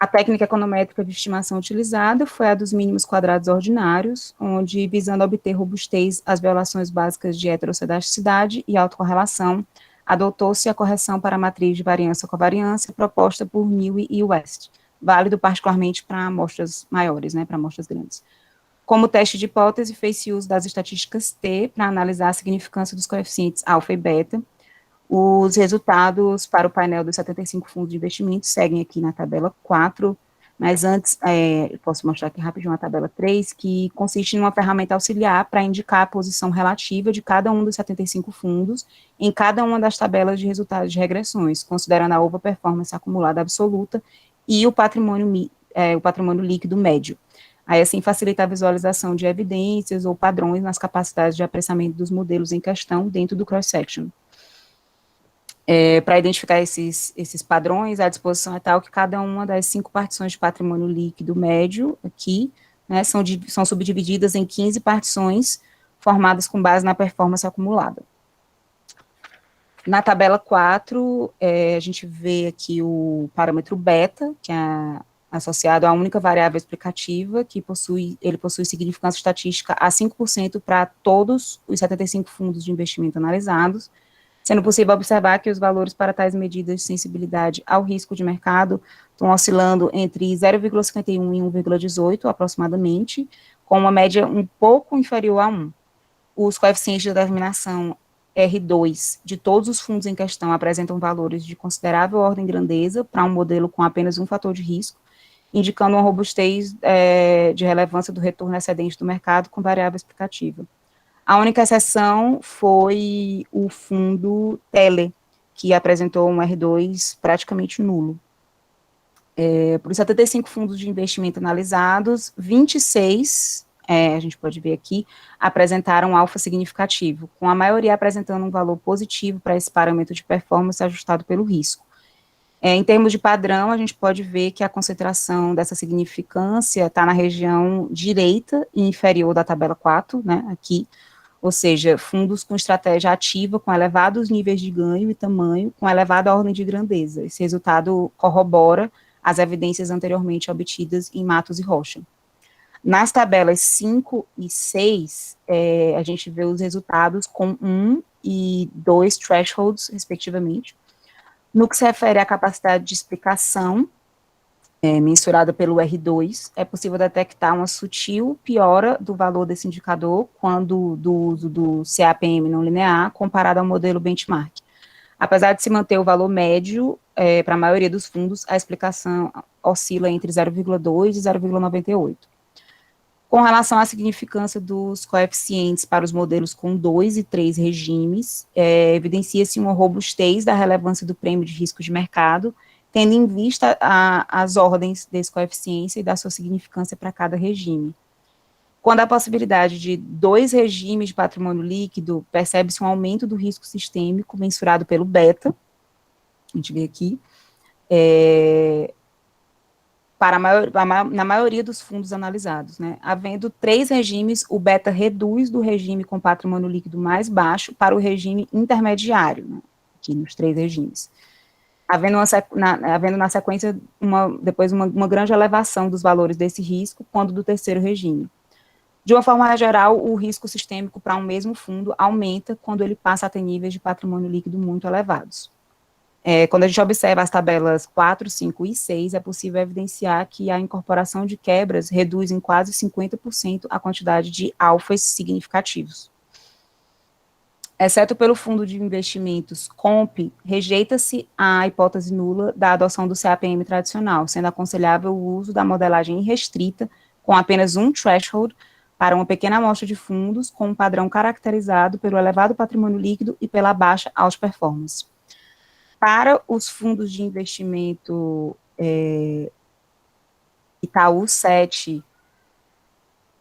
A técnica econométrica de estimação utilizada foi a dos mínimos quadrados ordinários, onde, visando obter robustez às violações básicas de heterossedasticidade e autocorrelação, adotou-se a correção para a matriz de variância-covariância proposta por Newey e West, válido particularmente para amostras maiores, né, para amostras grandes. Como teste de hipótese, fez-se uso das estatísticas T para analisar a significância dos coeficientes alfa e beta. Os resultados para o painel dos 75 fundos de investimento seguem aqui na tabela 4, mas antes, posso mostrar aqui rapidinho a tabela 3, que consiste em uma ferramenta auxiliar para indicar a posição relativa de cada um dos 75 fundos em cada uma das tabelas de resultados de regressões, considerando a overperformance acumulada absoluta e o patrimônio líquido médio. Aí, assim, facilita a visualização de evidências ou padrões nas capacidades de apressamento dos modelos em questão dentro do cross-section. Para identificar esses padrões, a disposição é tal que cada uma das 5 partições de patrimônio líquido médio aqui, né, são subdivididas em 15 partições formadas com base na performance acumulada. Na tabela 4, a gente vê aqui o parâmetro beta, que é associado à única variável explicativa, que possui significância estatística a 5% para todos os 75 fundos de investimento analisados, sendo possível observar que os valores para tais medidas de sensibilidade ao risco de mercado estão oscilando entre 0,51 e 1,18 aproximadamente, com uma média um pouco inferior a 1. Os coeficientes de determinação R2 de todos os fundos em questão apresentam valores de considerável ordem de grandeza para um modelo com apenas um fator de risco, indicando uma robustez de relevância do retorno excedente do mercado com variável explicativa. A única exceção foi o fundo Tele, que apresentou um R2 praticamente nulo. Por 75 fundos de investimento analisados, 26, a gente pode ver aqui, apresentaram alfa significativo, com a maioria apresentando um valor positivo para esse parâmetro de performance ajustado pelo risco. Em termos de padrão, a gente pode ver que a concentração dessa significância está na região direita e inferior da tabela 4, né, aqui, ou seja, fundos com estratégia ativa, com elevados níveis de ganho e tamanho, com elevada ordem de grandeza. Esse resultado corrobora as evidências anteriormente obtidas em Matos e Rocha. Nas tabelas 5 e 6, a gente vê os resultados com 1 e 2 thresholds, respectivamente. No que se refere à capacidade de explicação, mensurada pelo R2, é possível detectar uma sutil piora do valor desse indicador quando do uso do CAPM não linear comparado ao modelo benchmark. Apesar de se manter o valor médio, para a maioria dos fundos, a explicação oscila entre 0,2 e 0,98. Com relação à significância dos coeficientes para os modelos com 2 e 3 regimes, evidencia-se uma robustez da relevância do prêmio de risco de mercado, tendo em vista as ordens desse coeficiente e da sua significância para cada regime. Quando há a possibilidade de 2 regimes de patrimônio líquido, percebe-se um aumento do risco sistêmico mensurado pelo beta, a gente vê aqui, na maioria dos fundos analisados, né? Havendo 3 regimes, o beta reduz do regime com patrimônio líquido mais baixo para o regime intermediário, né? Aqui nos 3 regimes. Havendo na sequência, depois uma grande elevação dos valores desse risco, quando do terceiro regime. De uma forma geral, o risco sistêmico para um mesmo fundo aumenta quando ele passa a ter níveis de patrimônio líquido muito elevados. Quando a gente observa as tabelas 4, 5 e 6, é possível evidenciar que a incorporação de quebras reduz em quase 50% a quantidade de alfas significativos. Exceto pelo fundo de investimentos COMP, rejeita-se a hipótese nula da adoção do CAPM tradicional, sendo aconselhável o uso da modelagem irrestrita, com apenas um threshold, para uma pequena amostra de fundos, com um padrão caracterizado pelo elevado patrimônio líquido e pela baixa outperformance. Para os fundos de investimento Itaú 7,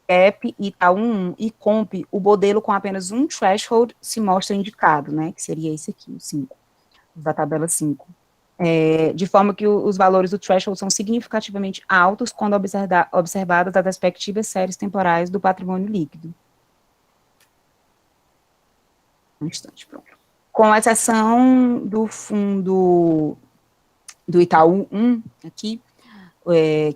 CAP, Itaú 1 e COMP, o modelo com apenas um threshold se mostra indicado, né, que seria esse aqui, o 5, da tabela 5. De forma que os valores do threshold são significativamente altos quando observadas as respectivas séries temporais do patrimônio líquido. Um instante, pronto. Com exceção do fundo do Itaú 1, aqui,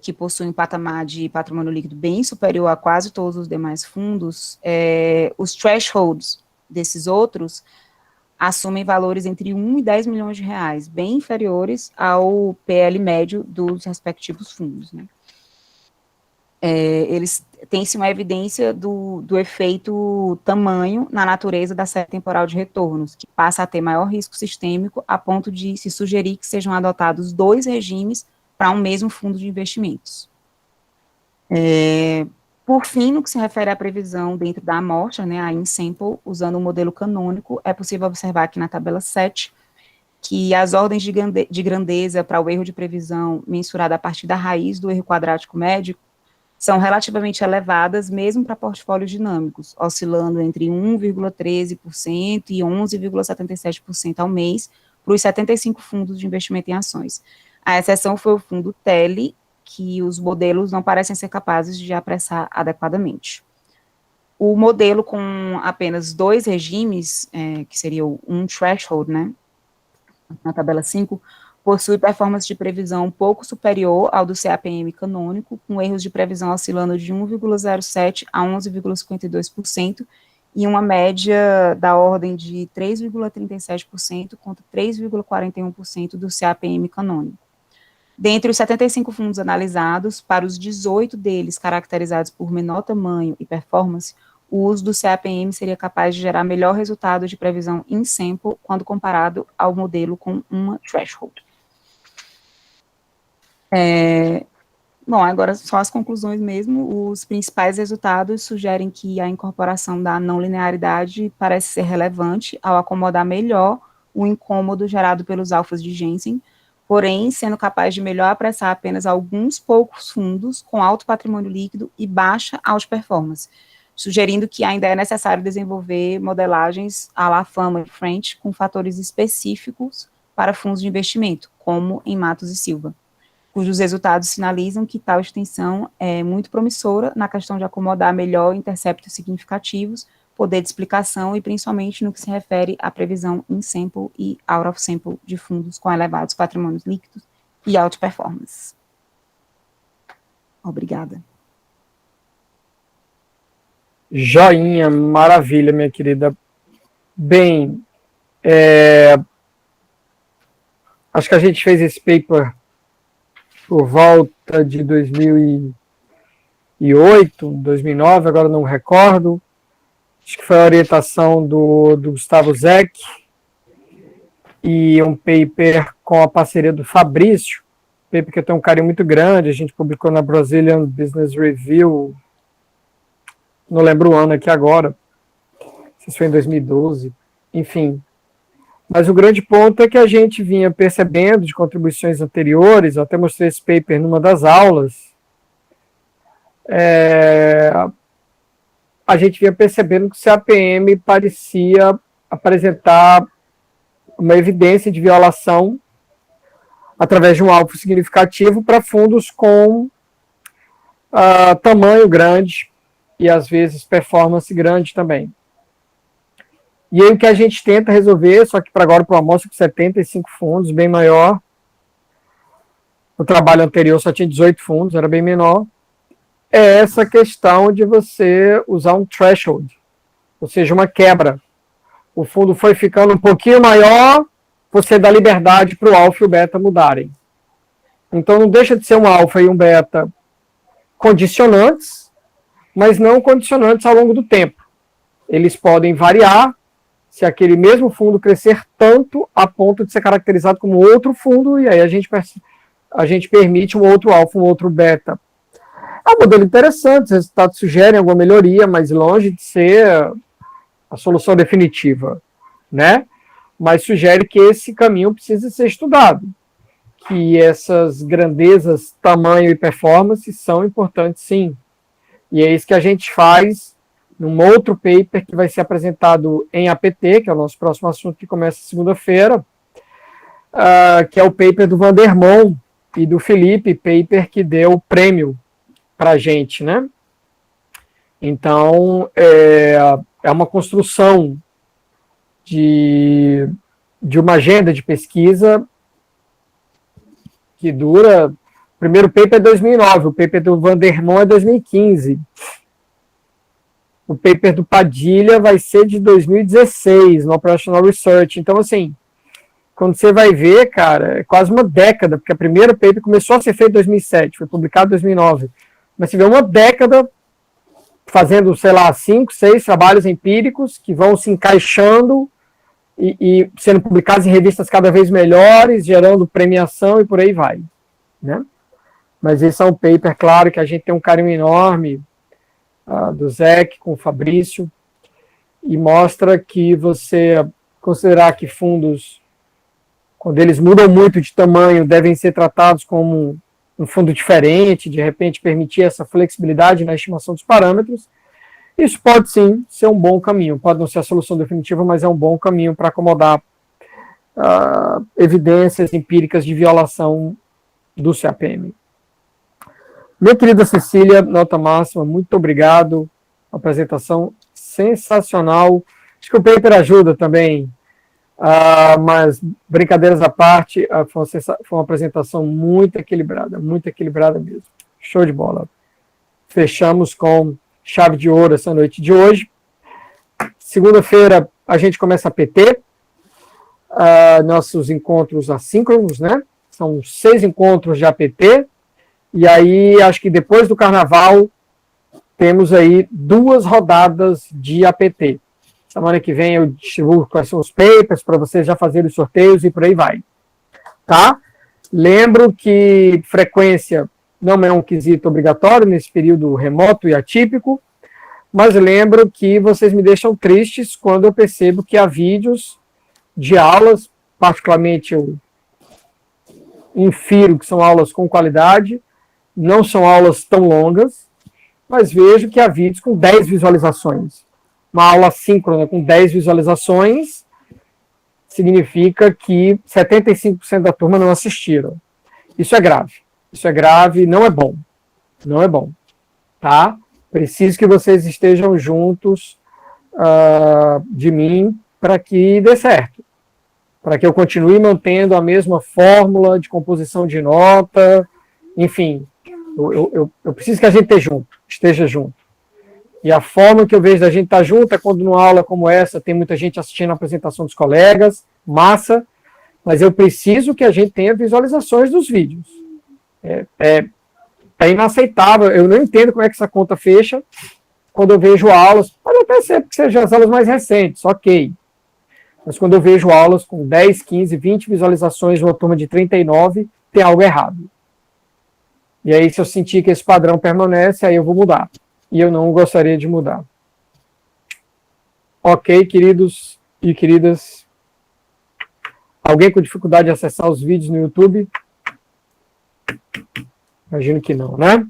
que possui um patamar de patrimônio líquido bem superior a quase todos os demais fundos, os thresholds desses outros assumem valores entre 1 e 10 milhões de reais, bem inferiores ao PL médio dos respectivos fundos, né? Eles têm-se uma evidência do efeito tamanho na natureza da série temporal de retornos, que passa a ter maior risco sistêmico, a ponto de se sugerir que sejam adotados 2 regimes para um mesmo fundo de investimentos. Por fim, no que se refere à previsão dentro da amostra, né, a in-sample, usando o modelo canônico, é possível observar aqui na tabela 7, que as ordens de grandeza para o erro de previsão mensurada a partir da raiz do erro quadrático médio são relativamente elevadas, mesmo para portfólios dinâmicos, oscilando entre 1,13% e 11,77% ao mês para os 75 fundos de investimento em ações. A exceção foi o fundo TELE, que os modelos não parecem ser capazes de apressar adequadamente. O modelo com apenas 2 regimes, que seria um threshold, né, na tabela 5, possui performance de previsão um pouco superior ao do CAPM canônico, com erros de previsão oscilando de 1,07% a 11,52%, e uma média da ordem de 3,37% contra 3,41% do CAPM canônico. Dentre os 75 fundos analisados, para os 18 deles caracterizados por menor tamanho e performance, o uso do CAPM seria capaz de gerar melhor resultado de previsão in sample quando comparado ao modelo com uma threshold. Bom, agora só as conclusões mesmo. Os principais resultados sugerem que a incorporação da não linearidade parece ser relevante ao acomodar melhor o incômodo gerado pelos alfas de Jensen, porém, sendo capaz de melhor apressar apenas alguns poucos fundos com alto patrimônio líquido e baixa outperformance, sugerindo que ainda é necessário desenvolver modelagens à la Fama e French com fatores específicos para fundos de investimento, como em Matos e Silva, cujos resultados sinalizam que tal extensão é muito promissora na questão de acomodar melhor interceptos significativos, poder de explicação e principalmente no que se refere à previsão in sample e out of sample de fundos com elevados patrimônios líquidos e alta performance. Obrigada. Joinha, maravilha, minha querida. Bem, acho que a gente fez esse paper por volta de 2008, 2009, agora não recordo. Acho que foi a orientação do Gustavo Zeck e um paper com a parceria do Fabrício, paper que eu tenho um carinho muito grande, a gente publicou na Brazilian Business Review não lembro o ano aqui agora, não sei se foi em 2012, enfim. Mas o grande ponto é que a gente vinha percebendo de contribuições anteriores, eu até mostrei esse paper numa das aulas, a gente vinha percebendo que o CAPM parecia apresentar uma evidência de violação através de um alvo significativo para fundos com tamanho grande e, às vezes, performance grande também. E aí o que a gente tenta resolver, só que para agora para uma amostra com 75 fundos, bem maior. O trabalho anterior só tinha 18 fundos, era bem menor. É essa questão de você usar um threshold, ou seja, uma quebra. O fundo foi ficando um pouquinho maior, você dá liberdade para o alfa e o beta mudarem. Então não deixa de ser um alfa e um beta condicionantes, mas não condicionantes ao longo do tempo. Eles podem variar se aquele mesmo fundo crescer tanto a ponto de ser caracterizado como outro fundo, e aí a gente permite um outro alfa, um outro beta. É um modelo interessante, os resultados sugerem alguma melhoria, mas longe de ser a solução definitiva, né? Mas sugere que esse caminho precisa ser estudado, que essas grandezas, tamanho e performance são importantes, sim. E é isso que a gente faz num outro paper que vai ser apresentado em APT, que é o nosso próximo assunto que começa segunda-feira, que é o paper do Vandermon e do Felipe, paper que deu o prêmio para a gente, né? Então, é uma construção de uma agenda de pesquisa que dura... O primeiro paper é 2009, o paper do Vandermon é 2015. O paper do Padilha vai ser de 2016, no Operational Research. Então, assim, quando você vai ver, cara, é quase uma década, porque a primeira paper começou a ser feita em 2007, foi publicado em 2009. Mas você vê uma década fazendo, sei lá, 5, 6 trabalhos empíricos que vão se encaixando e sendo publicados em revistas cada vez melhores, gerando premiação e por aí vai, né? Mas esse é um paper, claro, que a gente tem um carinho enorme, do Zec com o Fabrício, e mostra que você considerar que fundos, quando eles mudam muito de tamanho, devem ser tratados como um fundo diferente, de repente permitir essa flexibilidade na estimação dos parâmetros. Isso pode sim ser um bom caminho, pode não ser a solução definitiva, mas é um bom caminho para acomodar evidências empíricas de violação do CAPM. Minha querida Cecília, nota máxima, muito obrigado. Apresentação sensacional. Acho que o paper ajuda também, mas brincadeiras à parte, foi uma apresentação muito equilibrada mesmo. Show de bola. Fechamos com chave de ouro essa noite de hoje. Segunda-feira a gente começa a PT, nossos encontros assíncronos, né? São 6 encontros de APT. E aí, acho que depois do carnaval, temos aí 2 rodadas de APT. Semana que vem eu distribuo quais são os papers para vocês já fazerem os sorteios e por aí vai. Tá? Lembro que frequência não é um quesito obrigatório nesse período remoto e atípico, mas lembro que vocês me deixam tristes quando eu percebo que há vídeos de aulas, particularmente eu infiro que são aulas com qualidade, não são aulas tão longas, mas vejo que há vídeos com 10 visualizações. Uma aula síncrona com 10 visualizações significa que 75% da turma não assistiram. Isso é grave, não é bom. Não é bom. Tá? Preciso que vocês estejam juntos de mim para que dê certo. Para que eu continue mantendo a mesma fórmula de composição de nota, enfim... Eu preciso que a gente esteja junto. E a forma que eu vejo da gente estar junto é quando numa aula como essa tem muita gente assistindo a apresentação dos colegas, massa, mas eu preciso que a gente tenha visualizações dos vídeos. É inaceitável, eu não entendo como é que essa conta fecha quando eu vejo aulas, pode até ser porque sejam as aulas mais recentes, ok. Mas quando eu vejo aulas com 10, 15, 20 visualizações de uma turma de 39, tem algo errado. E aí, se eu sentir que esse padrão permanece, aí eu vou mudar. e eu não gostaria de mudar. Ok, queridos e queridas. Alguém com dificuldade de acessar os vídeos no YouTube? Imagino que não, né?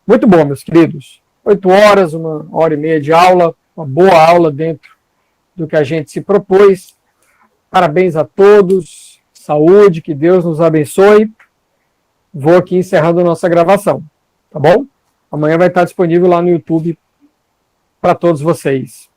Muito bom, meus queridos. 8 horas, 1h30 de aula, uma boa aula dentro do que a gente se propôs. Parabéns a todos, saúde, que Deus nos abençoe. Vou aqui encerrando a nossa gravação, tá bom? Amanhã vai estar disponível lá no YouTube para todos vocês.